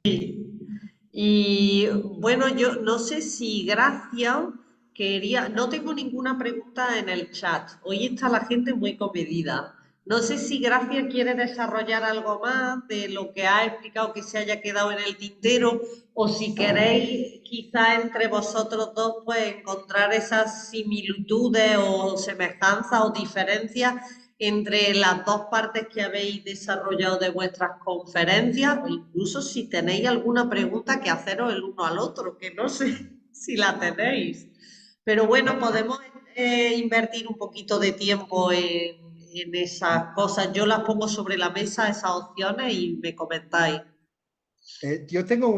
S1: Y bueno, yo no sé si Gracia quería, no tengo ninguna pregunta en el chat. Hoy está la gente muy comedida. No sé si Gracia quiere desarrollar algo más de lo que ha explicado que se haya quedado en el tintero, o si queréis quizá entre vosotros dos pues encontrar esas similitudes o semejanzas o diferencias entre las dos partes que habéis desarrollado de vuestras conferencias, o incluso si tenéis alguna pregunta que haceros el uno al otro, que no sé si la tenéis. Pero bueno, podemos invertir un poquito de tiempo en esas cosas. Yo las pongo sobre la mesa, esas opciones, y me comentáis.
S3: Yo tengo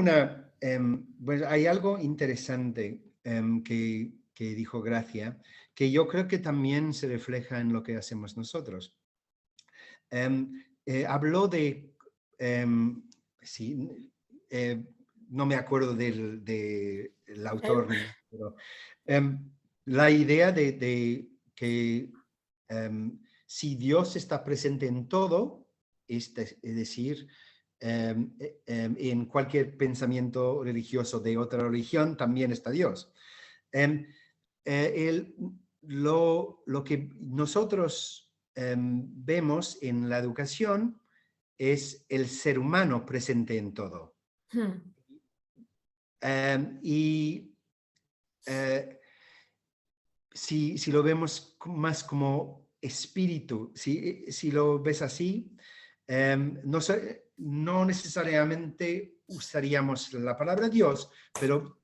S3: pues hay algo interesante que dijo Gracia, que yo creo que también se refleja en lo que hacemos nosotros. Habló de, sí, no me acuerdo del autor, pero la idea de que si Dios está presente en todo, es decir, en cualquier pensamiento religioso de otra religión también está Dios. Lo que nosotros vemos en la educación es el ser humano presente en todo. Y si lo vemos más como espíritu, si lo ves así, no necesariamente usaríamos la palabra Dios, pero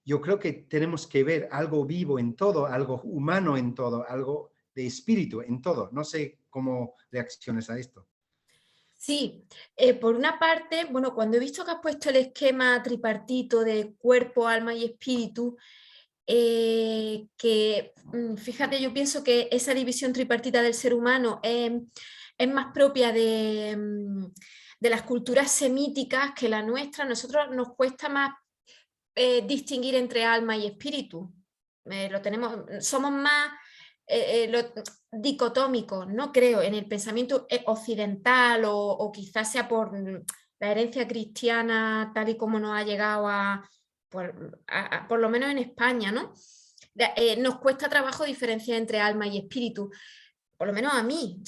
S3: yo creo que tenemos que ver algo vivo en todo, algo humano en todo, algo de espíritu en todo. No sé cómo reacciones a esto.
S2: Sí, por una parte, bueno, cuando he visto que has puesto el esquema tripartito de cuerpo, alma y espíritu, fíjate, yo pienso que esa división tripartita del ser humano es más propia de las culturas semíticas que la nuestra. A nosotros nos cuesta más distinguir entre alma y espíritu. Somos más dicotómico, no creo en el pensamiento occidental o quizás sea por la herencia cristiana tal y como nos ha llegado por lo menos en España, ¿no? Nos cuesta trabajo diferenciar entre alma y espíritu, por lo menos a mí,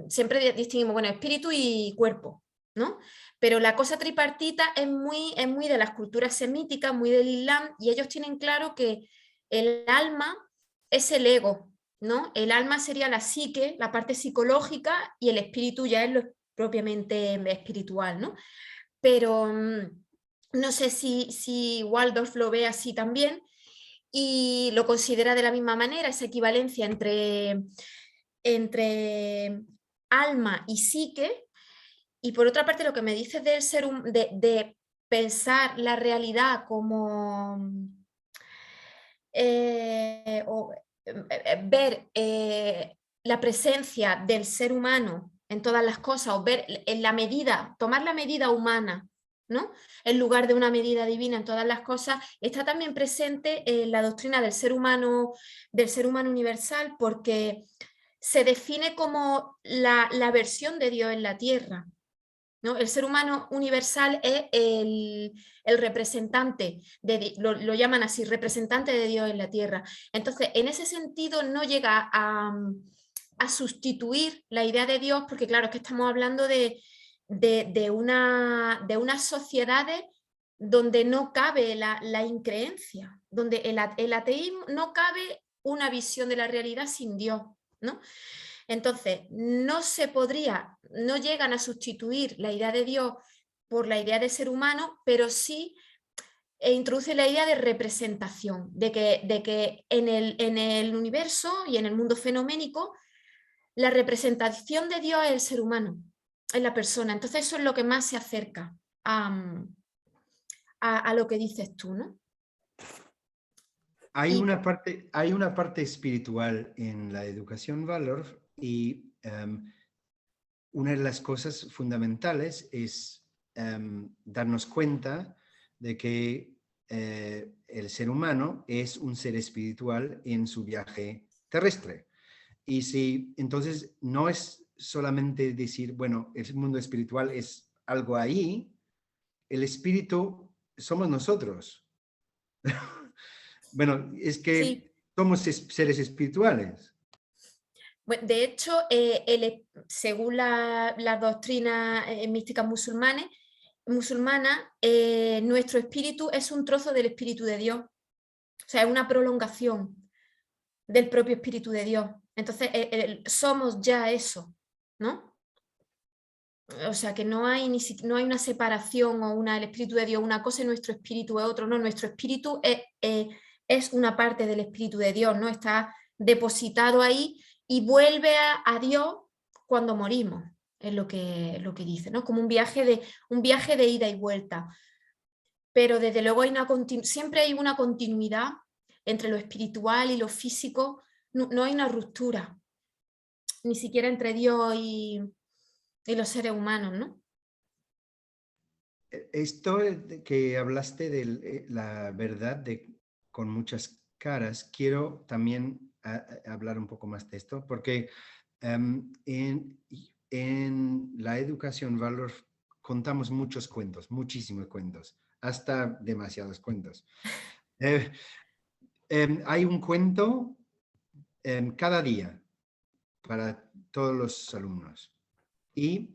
S2: siempre distinguimos, bueno, espíritu y cuerpo, ¿no? Pero la cosa tripartita es muy de las culturas semíticas, muy del Islam, y ellos tienen claro que el alma es el ego, ¿no? El alma sería la psique, la parte psicológica, y el espíritu ya es lo propiamente espiritual, ¿no? Pero no sé si Waldorf lo ve así también y lo considera de la misma manera, esa equivalencia entre alma y psique. Y por otra parte, lo que me dices del de pensar la realidad como ver la presencia del ser humano en todas las cosas, o ver en la medida, tomar la medida humana, ¿no? En lugar de una medida divina en todas las cosas, está también presente en la doctrina del ser humano universal, porque se define como la versión de Dios en la tierra, ¿no? El ser humano universal es el representante, lo llaman así, representante de Dios en la tierra. Entonces, en ese sentido no llega a sustituir la idea de Dios, porque claro, es que estamos hablando de unas sociedades donde no cabe la increencia, donde el ateísmo no cabe una visión de la realidad sin Dios, ¿no? Entonces, no llegan a sustituir la idea de Dios por la idea de ser humano, pero sí introduce la idea de representación, de que en el universo y en el mundo fenoménico, la representación de Dios es el ser humano, es la persona. Entonces, eso es lo que más se acerca a lo que dices tú, ¿no?
S3: Hay una parte espiritual en la educación Waldorf y una de las cosas fundamentales es darnos cuenta de que el ser humano es un ser espiritual en su viaje terrestre. Y si entonces no es solamente decir, bueno, el mundo espiritual es algo ahí, el espíritu somos nosotros. Bueno, es
S2: Sí.
S3: que somos seres espirituales.
S2: Bueno, de hecho, según la doctrina mística musulmana, nuestro espíritu es un trozo del espíritu de Dios. O sea, es una prolongación del propio espíritu de Dios. Entonces, somos ya eso, ¿no? O sea, que no hay una separación o el espíritu de Dios, una cosa y nuestro espíritu es otro. No, nuestro espíritu es una parte del espíritu de Dios, ¿no? Está depositado ahí y vuelve a Dios cuando morimos, es lo que dice, ¿no? Como un viaje de ida y vuelta. Pero desde luego siempre hay una continuidad entre lo espiritual y lo físico, no hay una ruptura, ni siquiera entre Dios y los seres humanos, ¿no?
S3: Esto que hablaste de la verdad con muchas caras, quiero también hablar un poco más de esto, porque en la educación Waldorf contamos muchos cuentos, muchísimos cuentos, hasta demasiados cuentos. Hay un cuento cada día para todos los alumnos y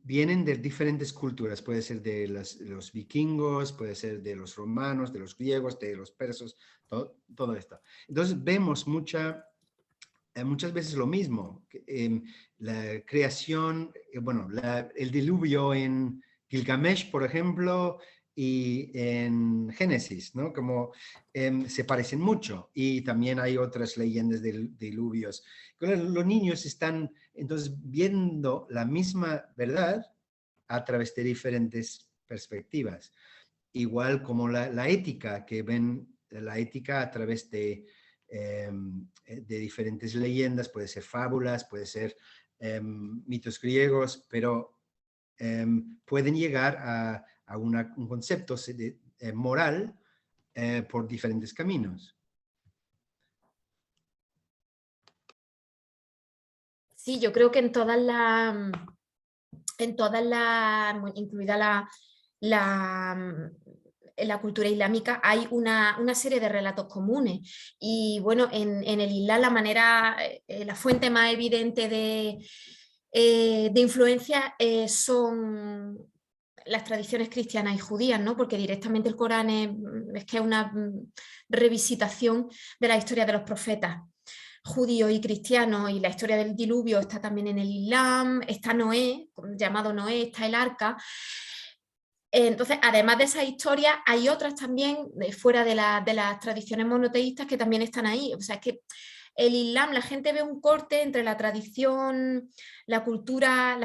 S3: vienen de diferentes culturas, puede ser de los vikingos, puede ser de los romanos, de los griegos, de los persas, todo esto. Entonces vemos muchas veces lo mismo, la creación, bueno, el diluvio en Gilgamesh, por ejemplo, y en Génesis, ¿no? Como se parecen mucho. Y también hay otras leyendas de diluvios. Los niños están entonces viendo la misma verdad a través de diferentes perspectivas. Igual como la ética, que ven la ética a través de diferentes leyendas, puede ser fábulas, puede ser mitos griegos, pero pueden llegar a un concepto moral por diferentes caminos.
S2: Sí, yo creo que en todas las, incluida en la cultura islámica, hay una serie de relatos comunes. Y bueno, en el Islam la fuente más evidente de influencia son las tradiciones cristianas y judías, ¿no? Porque directamente el Corán es que es una revisitación de la historia de los profetas judíos y cristianos, y la historia del diluvio está también en el Islam, está Noé, llamado Noé, está el arca. Entonces, además de esas historias, hay otras también fuera de las tradiciones monoteístas que también están ahí. O sea, es que el Islam, la gente ve un corte entre la tradición, las culturas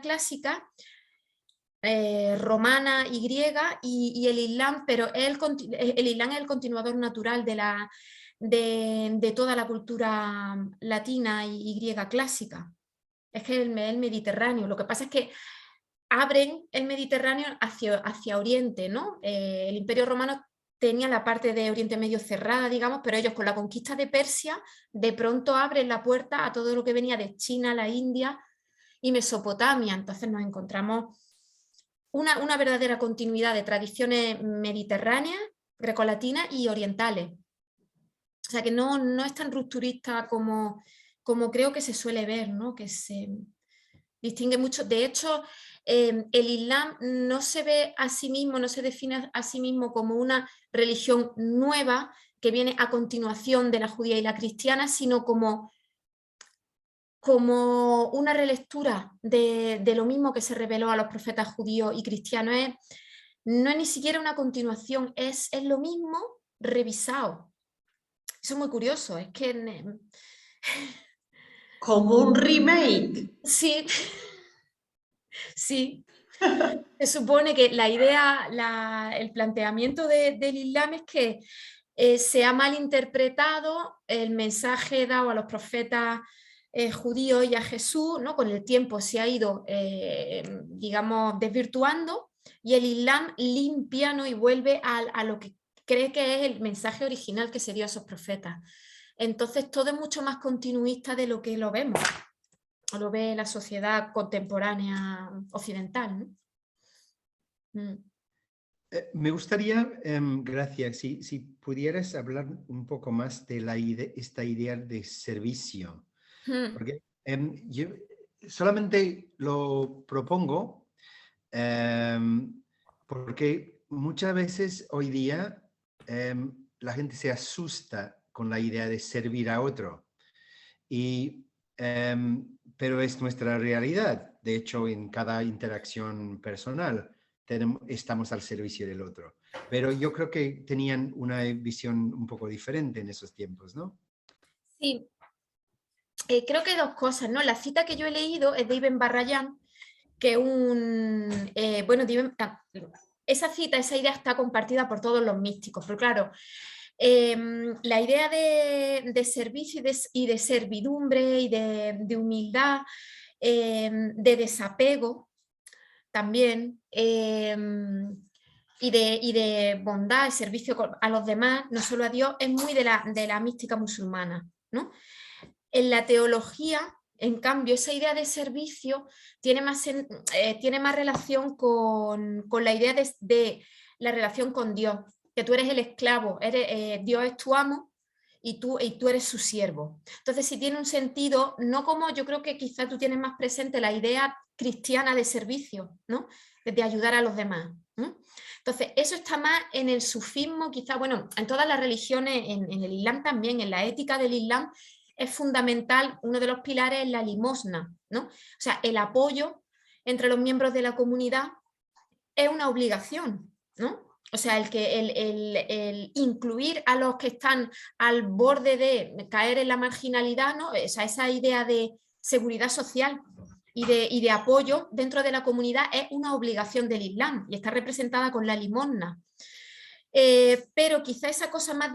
S2: clásicas, romana y griega, y el Islam, pero el Islam es el continuador natural de toda la cultura latina y griega clásica. Es que el Mediterráneo. Lo que pasa es que abren el Mediterráneo hacia Oriente, ¿no? El Imperio Romano tenía la parte de Oriente Medio cerrada, digamos, pero ellos con la conquista de Persia de pronto abren la puerta a todo lo que venía de China, la India y Mesopotamia. Entonces nos encontramos una verdadera continuidad de tradiciones mediterráneas, grecolatinas y orientales. O sea que no es tan rupturista como creo que se suele ver, ¿no? Que se distingue mucho. De hecho, el Islam no se ve a sí mismo, no se define a sí mismo como una religión nueva que viene a continuación de la judía y la cristiana, sino como una relectura de lo mismo que se reveló a los profetas judíos y cristianos. No es ni siquiera una continuación, es lo mismo revisado. Eso es muy curioso, es que...
S1: Como un remake.
S2: Sí, sí. Se supone que la idea, el planteamiento del Islam es que se ha malinterpretado el mensaje dado a los profetas judíos y a Jesús, ¿no? Con el tiempo se ha ido, digamos, desvirtuando, y el Islam limpia, ¿no? Y vuelve a lo que cree que es el mensaje original que se dio a esos profetas. Entonces todo es mucho más continuista de lo que lo vemos, o lo ve la sociedad contemporánea occidental, ¿no?
S3: Me gustaría, gracias, si pudieras hablar un poco más de esta idea de servicio, porque yo solamente lo propongo porque muchas veces hoy día la gente se asusta con la idea de servir a otro, pero es nuestra realidad. De hecho, en cada interacción personal estamos al servicio del otro. Pero yo creo que tenían una visión un poco diferente en esos tiempos, ¿no?
S2: Sí, creo que hay dos cosas, ¿no? La cita que yo he leído es de Ibn Barrayán, que esa cita, esa idea está compartida por todos los místicos, pero claro, la idea de servicio y de servidumbre y de humildad, de desapego también, y de bondad y servicio a los demás, no solo a Dios, es muy de la mística musulmana, ¿no? En la teología, en cambio, esa idea de servicio tiene más relación con la idea de la relación con Dios, que tú eres el esclavo, Dios es tu amo y tú eres su siervo. Entonces, sí tiene un sentido, no como yo creo que quizá tú tienes más presente la idea cristiana de servicio, ¿no? De ayudar a los demás, ¿no? Entonces, eso está más en el sufismo, quizá, bueno, en todas las religiones, en el Islam también, en la ética del Islam, es fundamental, uno de los pilares es la limosna, ¿no? O sea, el apoyo entre los miembros de la comunidad es una obligación, ¿no? O sea, el incluir a los que están al borde de caer en la marginalidad, ¿no? O sea, esa idea de seguridad social y de apoyo dentro de la comunidad es una obligación del Islam y está representada con la limosna. Pero quizá esa cosa más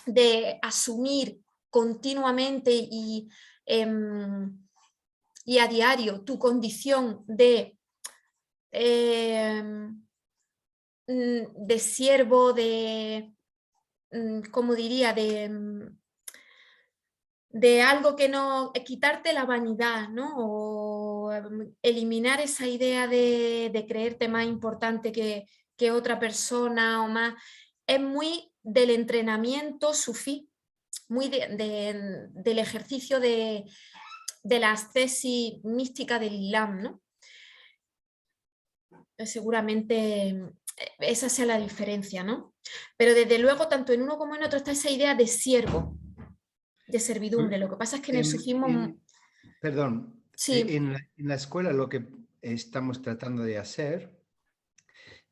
S2: de asumir continuamente y a diario tu condición de siervo, ¿cómo diría? de algo que no, quitarte la vanidad, ¿no? O eliminar esa idea de creerte más importante que otra persona o más. Es muy del entrenamiento sufí, muy del ejercicio de la ascesis mística del Islam, ¿no? Seguramente esa sea la diferencia, ¿no? Pero desde luego, tanto en uno como en otro está esa idea de siervo, de servidumbre. Lo que pasa es que en el sufismo...
S3: Perdón,
S2: Sí,
S3: en la escuela lo que estamos tratando de hacer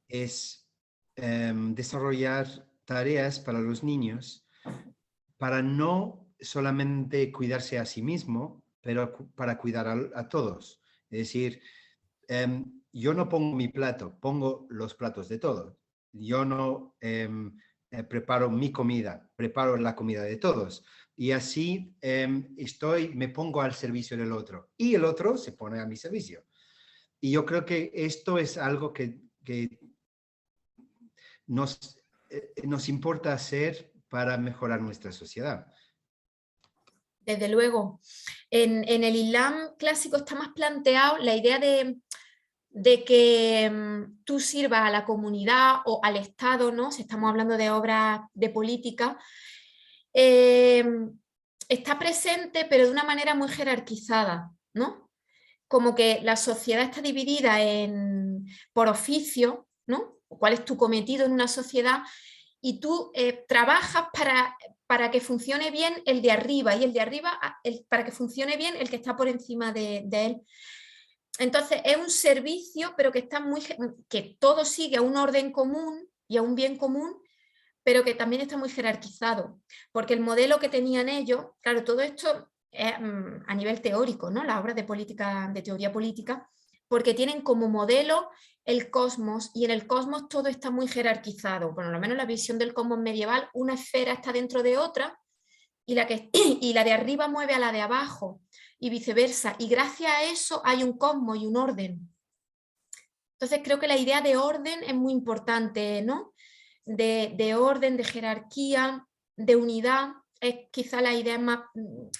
S3: es desarrollar tareas para los niños para no solamente cuidarse a sí mismo, pero para cuidar a todos. Es decir, yo no pongo mi plato, pongo los platos de todos. Yo no preparo mi comida, preparo la comida de todos. Y así me pongo al servicio del otro y el otro se pone a mi servicio. Y yo creo que esto es algo que nos importa hacer para mejorar nuestra sociedad.
S2: desde luego. En el Islam clásico está más planteado la idea de que tú sirvas a la comunidad o al Estado, ¿no? Si estamos hablando de obras de política, está presente, pero de una manera muy jerarquizada, ¿no? Como que la sociedad está dividida por oficio, ¿no? ¿Cuál es tu cometido en una sociedad? Y tú trabajas para que funcione bien el de arriba y el de arriba para que funcione bien el que está por encima de él. Entonces es un servicio, pero que todo sigue a un orden común y a un bien común, pero que también está muy jerarquizado, porque el modelo que tenían ellos, claro, todo esto es a nivel teórico, ¿no? Las obras de política, de teoría política, porque tienen como modelo el cosmos, y en el cosmos todo está muy jerarquizado, por lo menos la visión del cosmos medieval, una esfera está dentro de otra, y y la de arriba mueve a la de abajo, y viceversa, y gracias a eso hay un cosmos y un orden. Entonces creo que la idea de orden es muy importante, ¿no? De orden, de jerarquía, de unidad, es quizá la idea más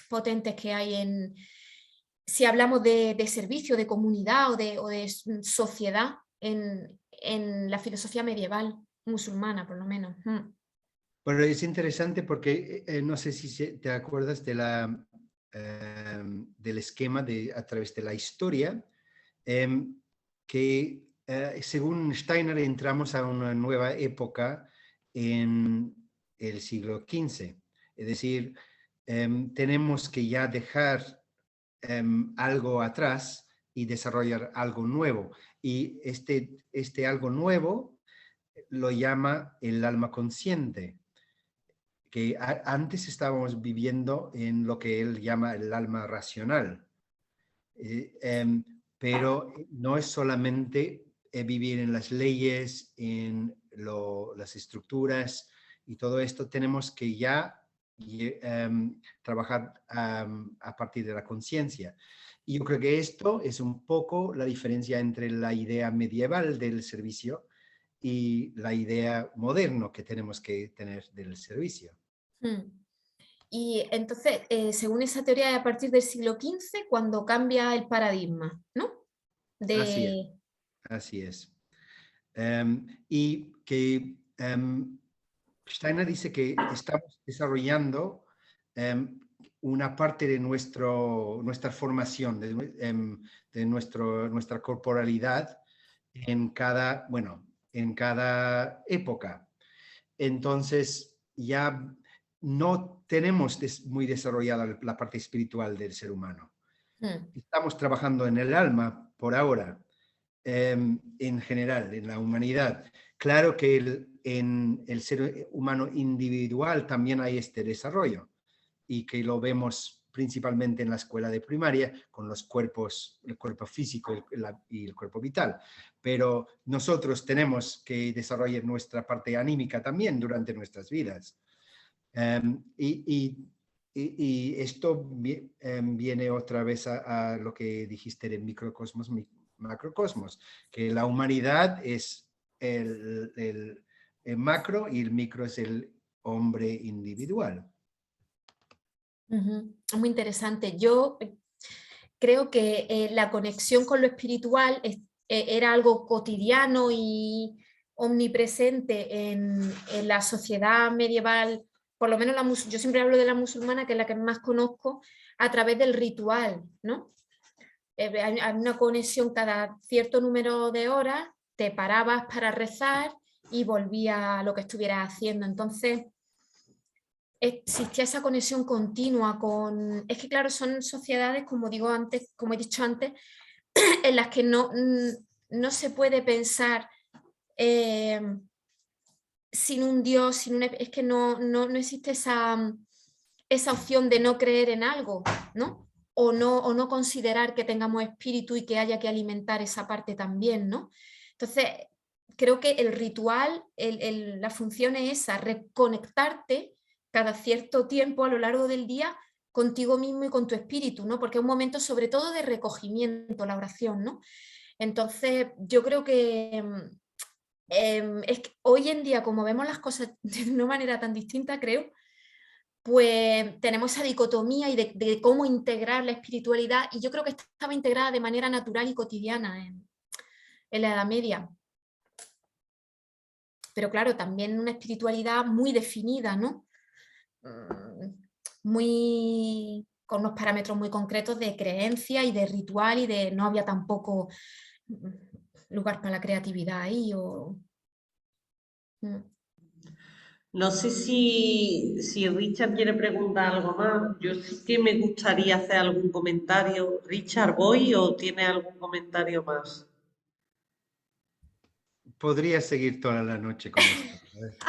S2: potente que hay si hablamos de servicio, de comunidad o de sociedad en la filosofía medieval, musulmana por lo menos.
S3: Bueno, es interesante porque no sé si te acuerdas del esquema a través de la historia, que según Steiner entramos a una nueva época en el siglo XV. Es decir, tenemos que ya dejar algo atrás y desarrollar algo nuevo. Y este algo nuevo lo llama el alma consciente, que antes estábamos viviendo en lo que él llama el alma racional. Pero no es solamente vivir en las leyes, en las estructuras y todo esto, tenemos que ya trabajar a partir de la conciencia. Y yo creo que esto es un poco la diferencia entre la idea medieval del servicio y la idea moderna que tenemos que tener del servicio.
S2: Y entonces, según esa teoría, es a partir del siglo XV cuando cambia el paradigma, ¿no?
S3: Así es,
S2: De...
S3: así es. Y que Steiner dice que estamos desarrollando una parte de nuestra formación, de nuestra corporalidad en cada época. Entonces ya no tenemos muy desarrollada la parte espiritual del ser humano. Estamos trabajando en el alma por ahora, en general, en la humanidad. Claro que en el ser humano individual también hay este desarrollo y que lo vemos principalmente en la escuela de primaria con los cuerpos, el cuerpo físico y el cuerpo vital. Pero nosotros tenemos que desarrollar nuestra parte anímica también durante nuestras vidas. Y esto viene otra vez a lo que dijiste de microcosmos, macrocosmos, que la humanidad es el macro y el micro es el hombre individual.
S2: Es muy interesante. Yo creo que la conexión con lo espiritual era algo cotidiano y omnipresente en la sociedad medieval, por lo menos yo siempre hablo de la musulmana, que es la que más conozco, a través del ritual, ¿no? Hay una conexión cada cierto número de horas, te parabas para rezar y volvía a lo que estuvieras haciendo. Entonces, existía esa conexión continua con... Es que claro, son sociedades, como digo antes, como he dicho antes, en las que no se puede pensar sin un Dios, es que no existe esa opción de no creer en algo, ¿no? O no considerar que tengamos espíritu y que haya que alimentar esa parte también, ¿no? Entonces, creo que el ritual, la función es esa, reconectarte cada cierto tiempo a lo largo del día contigo mismo y con tu espíritu, ¿no? Porque es un momento sobre todo de recogimiento, la oración, ¿no? Entonces, yo creo que es que hoy en día, como vemos las cosas de una manera tan distinta, creo, pues tenemos esa dicotomía y de cómo integrar la espiritualidad, y yo creo que estaba integrada de manera natural y cotidiana en la Edad Media. Pero claro, también una espiritualidad muy definida, ¿no? Con unos parámetros muy concretos de creencia y de ritual, y de no había tampoco lugar para la creatividad ahí.
S1: No sé si Richard quiere preguntar algo más. Yo sí que me gustaría hacer algún comentario. Richard, ¿voy o tiene algún comentario más?
S3: Podría seguir toda la noche con esto.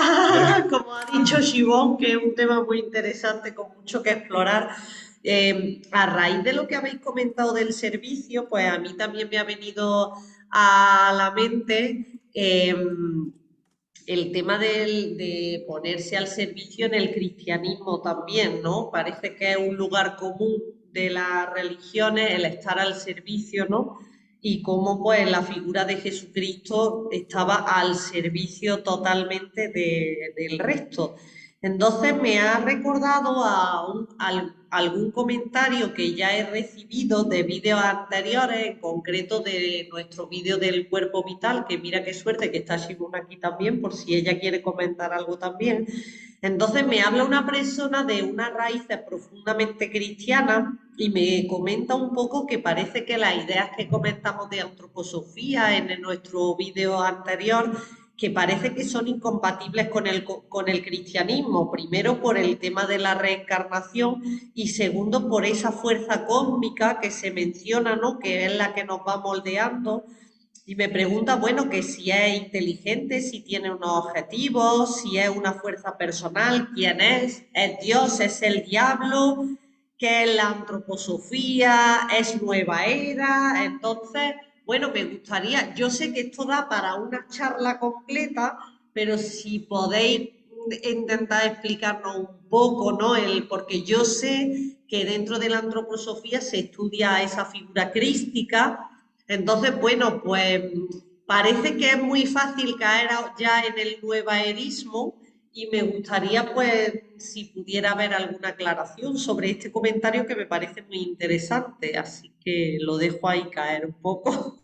S1: Como ha dicho Shibón, que es un tema muy interesante con mucho que explorar. A raíz de lo que habéis comentado del servicio, pues a mí también me ha venido a la mente el tema de ponerse al servicio en el cristianismo también, ¿no? Parece que es un lugar común de las religiones el estar al servicio, ¿no? Y cómo pues la figura de Jesucristo estaba al servicio totalmente del resto. Entonces me ha recordado algún comentario que ya he recibido de vídeos anteriores, en concreto de nuestro vídeo del cuerpo vital, que mira qué suerte que está Shibun aquí también, por si ella quiere comentar algo también. Entonces me habla una persona de unas raíces profundamente cristianas y me comenta un poco que parece que las ideas que comentamos de antroposofía en nuestro vídeo anterior, que parece que son incompatibles con el cristianismo, primero por el tema de la reencarnación y segundo por esa fuerza cósmica que se menciona, ¿no? Que es la que nos va moldeando. Y me pregunta, bueno, que si es inteligente, si tiene unos objetivos, si es una fuerza personal, quién es Dios, es el diablo, qué es la antroposofía, es nueva era. Entonces, bueno, me gustaría, yo sé que esto da para una charla completa, pero si podéis intentar explicarnos un poco, ¿no? Porque yo sé que dentro de la antroposofía se estudia esa figura crística. Entonces, bueno, pues parece que es muy fácil caer ya en el nuevaerismo y me gustaría, pues, si pudiera haber alguna aclaración sobre este comentario que me parece muy interesante, así que lo dejo ahí caer un poco.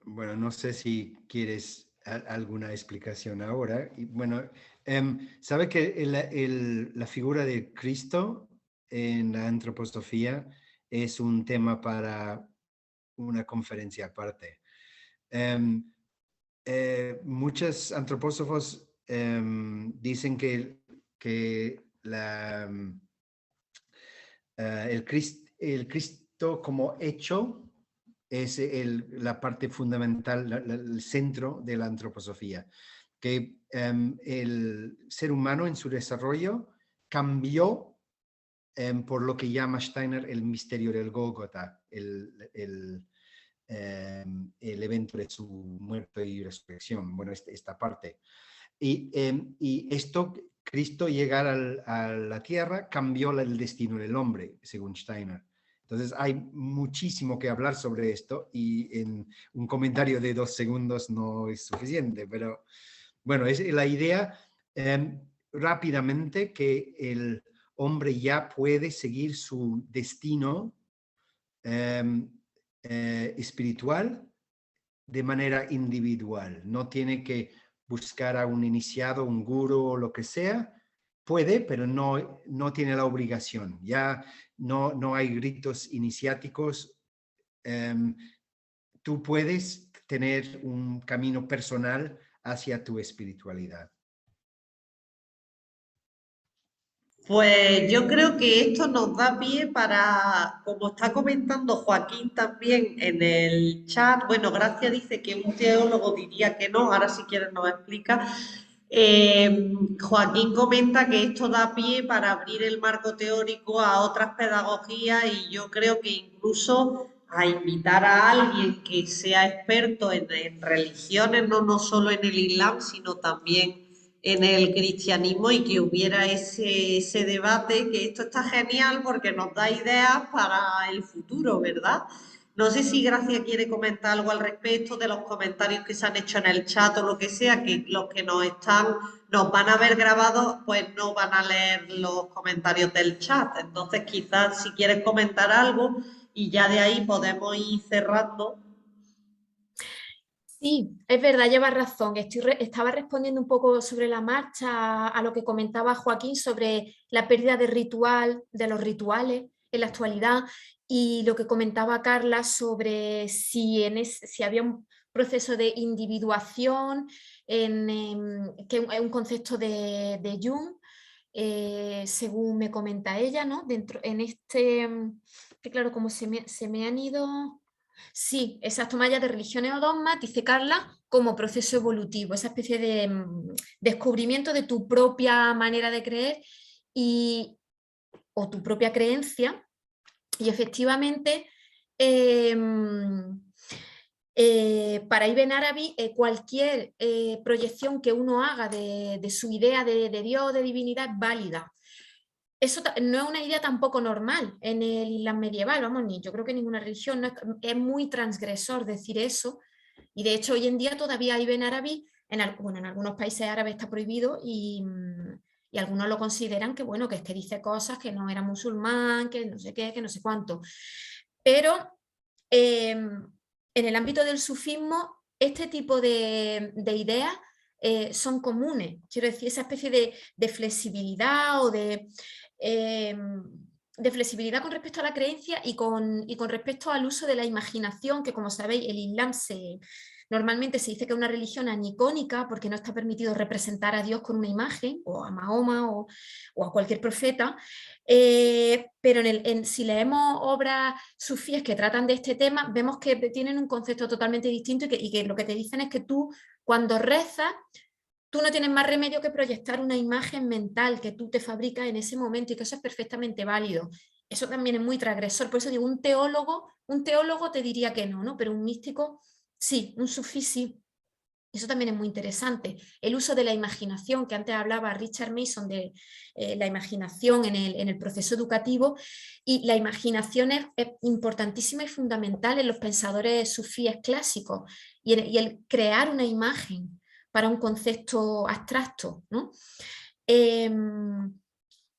S3: Bueno, no sé si quieres alguna explicación ahora. Y bueno, sabe que la figura de Cristo en la antroposofía es un tema para una conferencia aparte. Muchos antropósofos dicen que el Cristo como hecho es la parte fundamental, el centro de la antroposofía, que el ser humano en su desarrollo cambió por lo que llama Steiner el misterio del Gólgota, el evento de su muerte y resurrección, bueno, esta parte. Y esto, Cristo llegar a la tierra, cambió el destino del hombre, según Steiner. Entonces hay muchísimo que hablar sobre esto y en un comentario de 2 segundos no es suficiente, pero bueno, es la idea rápidamente que el hombre ya puede seguir su destino espiritual de manera individual. No tiene que buscar a un iniciado, un gurú o lo que sea. Puede, pero no tiene la obligación. Ya no hay ritos iniciáticos. Tú puedes tener un camino personal hacia tu espiritualidad.
S1: Pues yo creo que esto nos da pie para, como está comentando Joaquín también en el chat, bueno, Gracia dice que un teólogo diría que no, ahora si quieres nos explica. Joaquín comenta que esto da pie para abrir el marco teórico a otras pedagogías y yo creo que incluso a invitar a alguien que sea experto en religiones, no solo en el Islam, sino también en el cristianismo y que hubiera ese debate, que esto está genial porque nos da ideas para el futuro, ¿verdad? No sé si Gracia quiere comentar algo al respecto de los comentarios que se han hecho en el chat o lo que sea, que los que nos van a ver grabados, pues no van a leer los comentarios del chat. Entonces, quizás si quieres comentar algo y ya de ahí podemos ir cerrando.
S2: Sí, es verdad, llevas razón. Estaba respondiendo un poco sobre la marcha a lo que comentaba Joaquín sobre la pérdida de ritual, de los rituales en la actualidad, y lo que comentaba Carla sobre si había un proceso de individuación, que es un concepto de Jung, según me comenta ella, ¿no? Que claro, como se me han ido... Sí, exacto, Maya, de religiones o dogmas, dice Carla, como proceso evolutivo, esa especie de descubrimiento de tu propia manera de creer o tu propia creencia. Y efectivamente, para Ibn Arabi, cualquier proyección que uno haga de su idea de Dios, de divinidad, es válida. Eso no es una idea tampoco normal en el Islam medieval, vamos, ni yo creo que ninguna religión, es muy transgresor decir eso, y de hecho hoy en día todavía Ibn Arabi, en algunos países árabes está prohibido y algunos lo consideran que bueno, que es que dice cosas que no era musulmán, que no sé qué, que no sé cuánto, pero en el ámbito del sufismo este tipo de ideas son comunes, quiero decir, esa especie de flexibilidad o de flexibilidad con respecto a la creencia y con respecto al uso de la imaginación, que como sabéis el Islam normalmente se dice que es una religión anicónica porque no está permitido representar a Dios con una imagen, o a Mahoma o a cualquier profeta, pero si leemos obras sufíes que tratan de este tema, vemos que tienen un concepto totalmente distinto y que lo que te dicen es que tú cuando rezas, tú no tienes más remedio que proyectar una imagen mental que tú te fabricas en ese momento y que eso es perfectamente válido. Eso también es muy transgresor, por eso digo, un teólogo te diría que no, pero un místico sí, un sufí sí. Eso también es muy interesante. El uso de la imaginación, que antes hablaba Richard Mason de la imaginación en el proceso educativo, y la imaginación es importantísima y fundamental en los pensadores sufíes clásicos y el crear una imagen para un concepto abstracto, ¿no?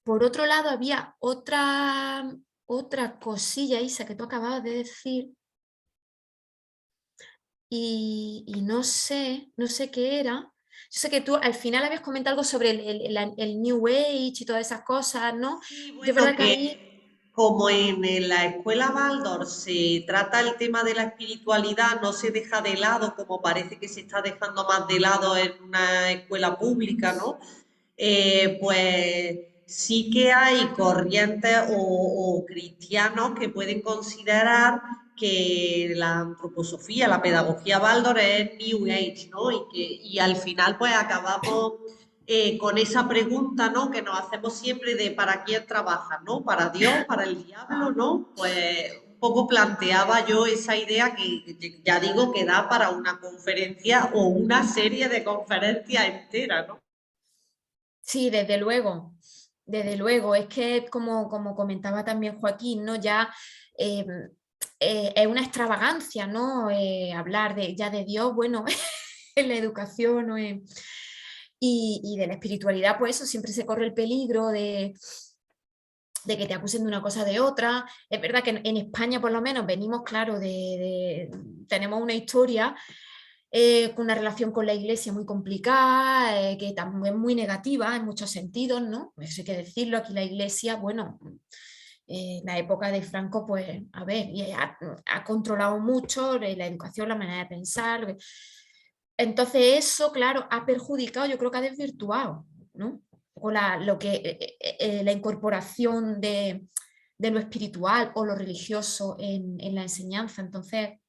S2: Por otro lado, había otra cosilla, Isa, que tú acababas de decir, y no sé qué era. Yo sé que tú al final habías comentado algo sobre el New Age y todas esas cosas, ¿no?
S1: Sí,
S2: Yo
S1: bueno,
S2: verdad que ahí...
S1: como en la escuela Waldorf se trata el tema de la espiritualidad, no se deja de lado, como parece que se está dejando más de lado en una escuela pública, ¿no? Pues sí que hay corrientes o cristianos que pueden considerar que la antroposofía, la pedagogía Waldorf es New Age, ¿no? Y al final pues acabamos con esa pregunta, ¿no? Que nos hacemos siempre de ¿para quién trabajas, ¿no? ¿Para Dios, para el diablo, ¿no? Pues un poco planteaba yo esa idea que ya digo que da para una conferencia o una serie de conferencias enteras, ¿no?
S2: Sí, desde luego, es que como comentaba también Joaquín, ¿no? Ya es una extravagancia, ¿no? Hablar ya de Dios, bueno, en la educación y de la espiritualidad, pues eso, siempre se corre el peligro de que te acusen de una cosa o de otra. Es verdad que en España, por lo menos, venimos, claro, tenemos una historia con una relación con la Iglesia muy complicada, que también es muy negativa en muchos sentidos, ¿no? Eso hay que decirlo, aquí la Iglesia, bueno, en la época de Franco, pues, a ver, ha controlado mucho la educación, la manera de pensar. Entonces eso, claro, ha perjudicado, yo creo que ha desvirtuado, ¿no? O la incorporación de lo espiritual o lo religioso en la enseñanza. Entonces,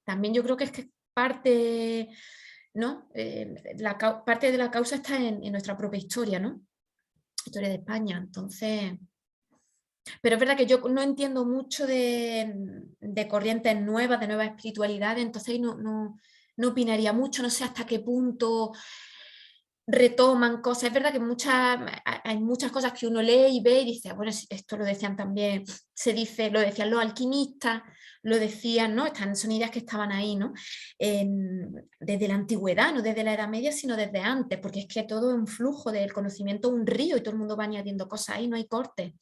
S2: también yo creo que es que parte, ¿no? Parte de la causa está en nuestra propia historia, ¿no? Historia de España. Entonces, pero es verdad que yo no entiendo mucho de corrientes nuevas, de nuevas espiritualidades, entonces no opinaría mucho, no sé hasta qué punto retoman cosas. Es verdad que hay muchas cosas que uno lee y ve y dice, bueno, esto lo decían también, lo decían los alquimistas, lo decían, ¿no? Son ideas que estaban ahí, ¿no? Desde la antigüedad, no desde la Edad Media, sino desde antes, porque es que todo es un flujo del conocimiento, un río, y todo el mundo va añadiendo cosas ahí, no hay corte.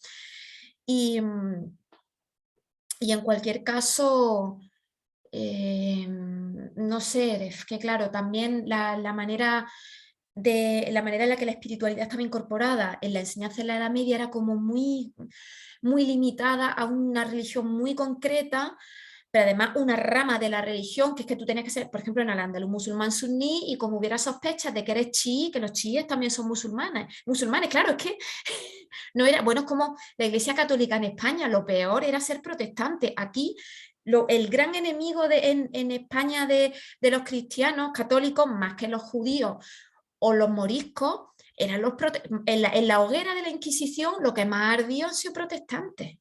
S2: Y en cualquier caso, no sé, es que claro, también la manera en la que la espiritualidad estaba incorporada en la enseñanza de la Edad Media era como muy, muy limitada a una religión muy concreta, pero además una rama de la religión, que es que tú tenías que ser, por ejemplo, en Al-Ándalus, un musulmán suní, y como hubiera sospechas de que eres chií, que los chiíes también son musulmanes, claro, es que no era, bueno, es como la Iglesia Católica en España, lo peor era ser protestante. Aquí el gran enemigo en España de los cristianos católicos, más que los judíos o los moriscos, eran en la hoguera de la Inquisición lo que más ardió han sido protestantes,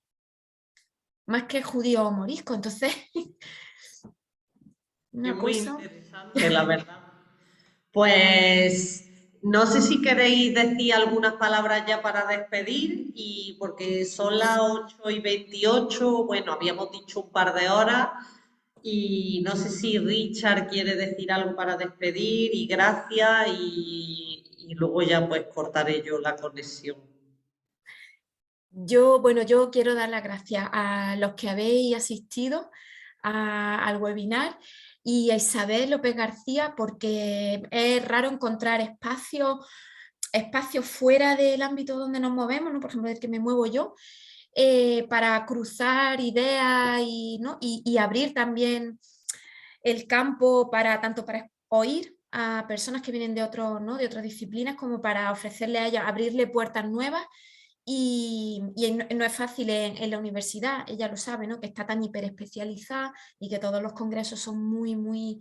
S2: más que judíos o moriscos. Entonces,
S1: Es
S2: una
S1: muy
S2: cosa...
S1: interesante, la verdad. Pues no sé si queréis decir algunas palabras ya para despedir, y porque son las 8:28, bueno, habíamos dicho un par de horas, y no sé si Richard quiere decir algo para despedir y gracias, y luego ya pues cortaré yo la conexión.
S2: Yo quiero dar las gracias a los que habéis asistido al webinar y a Isabel López García, porque es raro encontrar espacios fuera del ámbito donde nos movemos, ¿no? Por ejemplo, del que me muevo yo, para cruzar ideas ¿no? y abrir también el campo tanto para oír a personas que vienen de ¿no? de otras disciplinas, como para ofrecerle a ellas, abrirle puertas nuevas. Y no es fácil en la universidad, ella lo sabe, ¿no? Que está tan hiperespecializada y que todos los congresos son muy,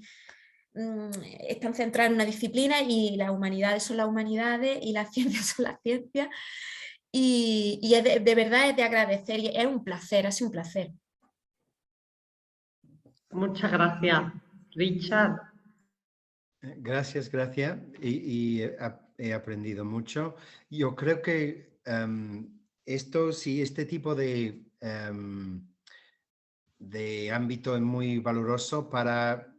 S2: están centrados en una disciplina, y las humanidades son las humanidades y las ciencias son las ciencias. Y es de verdad es de agradecer, y es un placer, ha sido un placer.
S1: Muchas gracias, Richard.
S3: Gracias, gracias. Y he aprendido mucho. Yo creo que este tipo de ámbito es muy valoroso para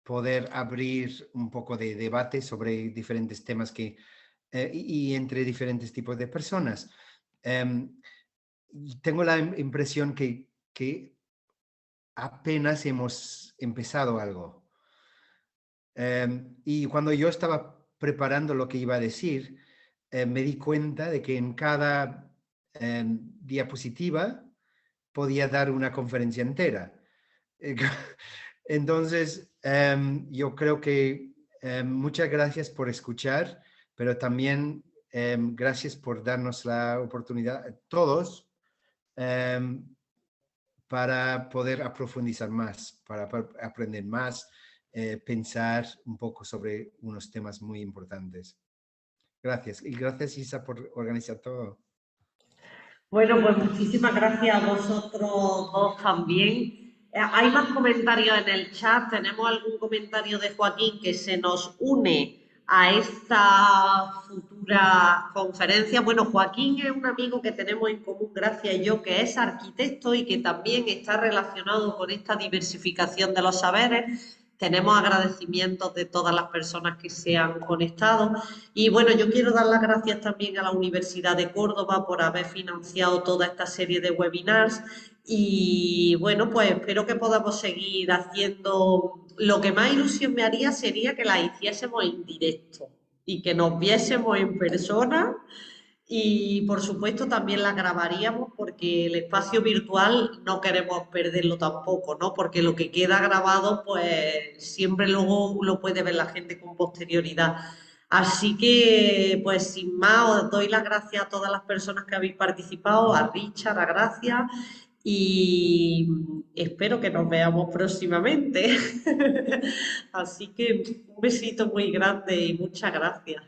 S3: poder abrir un poco de debate sobre diferentes temas y entre diferentes tipos de personas. Tengo la impresión que apenas hemos empezado algo. Y cuando yo estaba preparando lo que iba a decir, me di cuenta de que en cada diapositiva podía dar una conferencia entera. Entonces, yo creo que muchas gracias por escuchar, pero también gracias por darnos la oportunidad a todos para poder profundizar más, para aprender más, pensar un poco sobre unos temas muy importantes. Gracias. Y gracias, Isa, por organizar todo.
S1: Bueno, pues muchísimas gracias a vosotros dos también. Hay más comentarios en el chat. Tenemos algún comentario de Joaquín que se nos une a esta futura las conferencias. Bueno, Joaquín es un amigo que tenemos en común, Gracia y yo, que es arquitecto y que también está relacionado con esta diversificación de los saberes. Tenemos agradecimientos de todas las personas que se han conectado. Y bueno, yo quiero dar las gracias también a la Universidad de Córdoba por haber financiado toda esta serie de webinars. Y bueno, pues espero que podamos seguir haciendo. Lo que más ilusión me haría sería que la hiciésemos en directo y que nos viésemos en persona y por supuesto también la grabaríamos porque el espacio virtual no queremos perderlo tampoco, ¿no? Porque lo que queda grabado pues siempre luego lo puede ver la gente con posterioridad. Así que pues sin más os doy las gracias a todas las personas que habéis participado, a Richard, a Gracia y espero que nos veamos próximamente. Así que un besito muy grande y muchas gracias.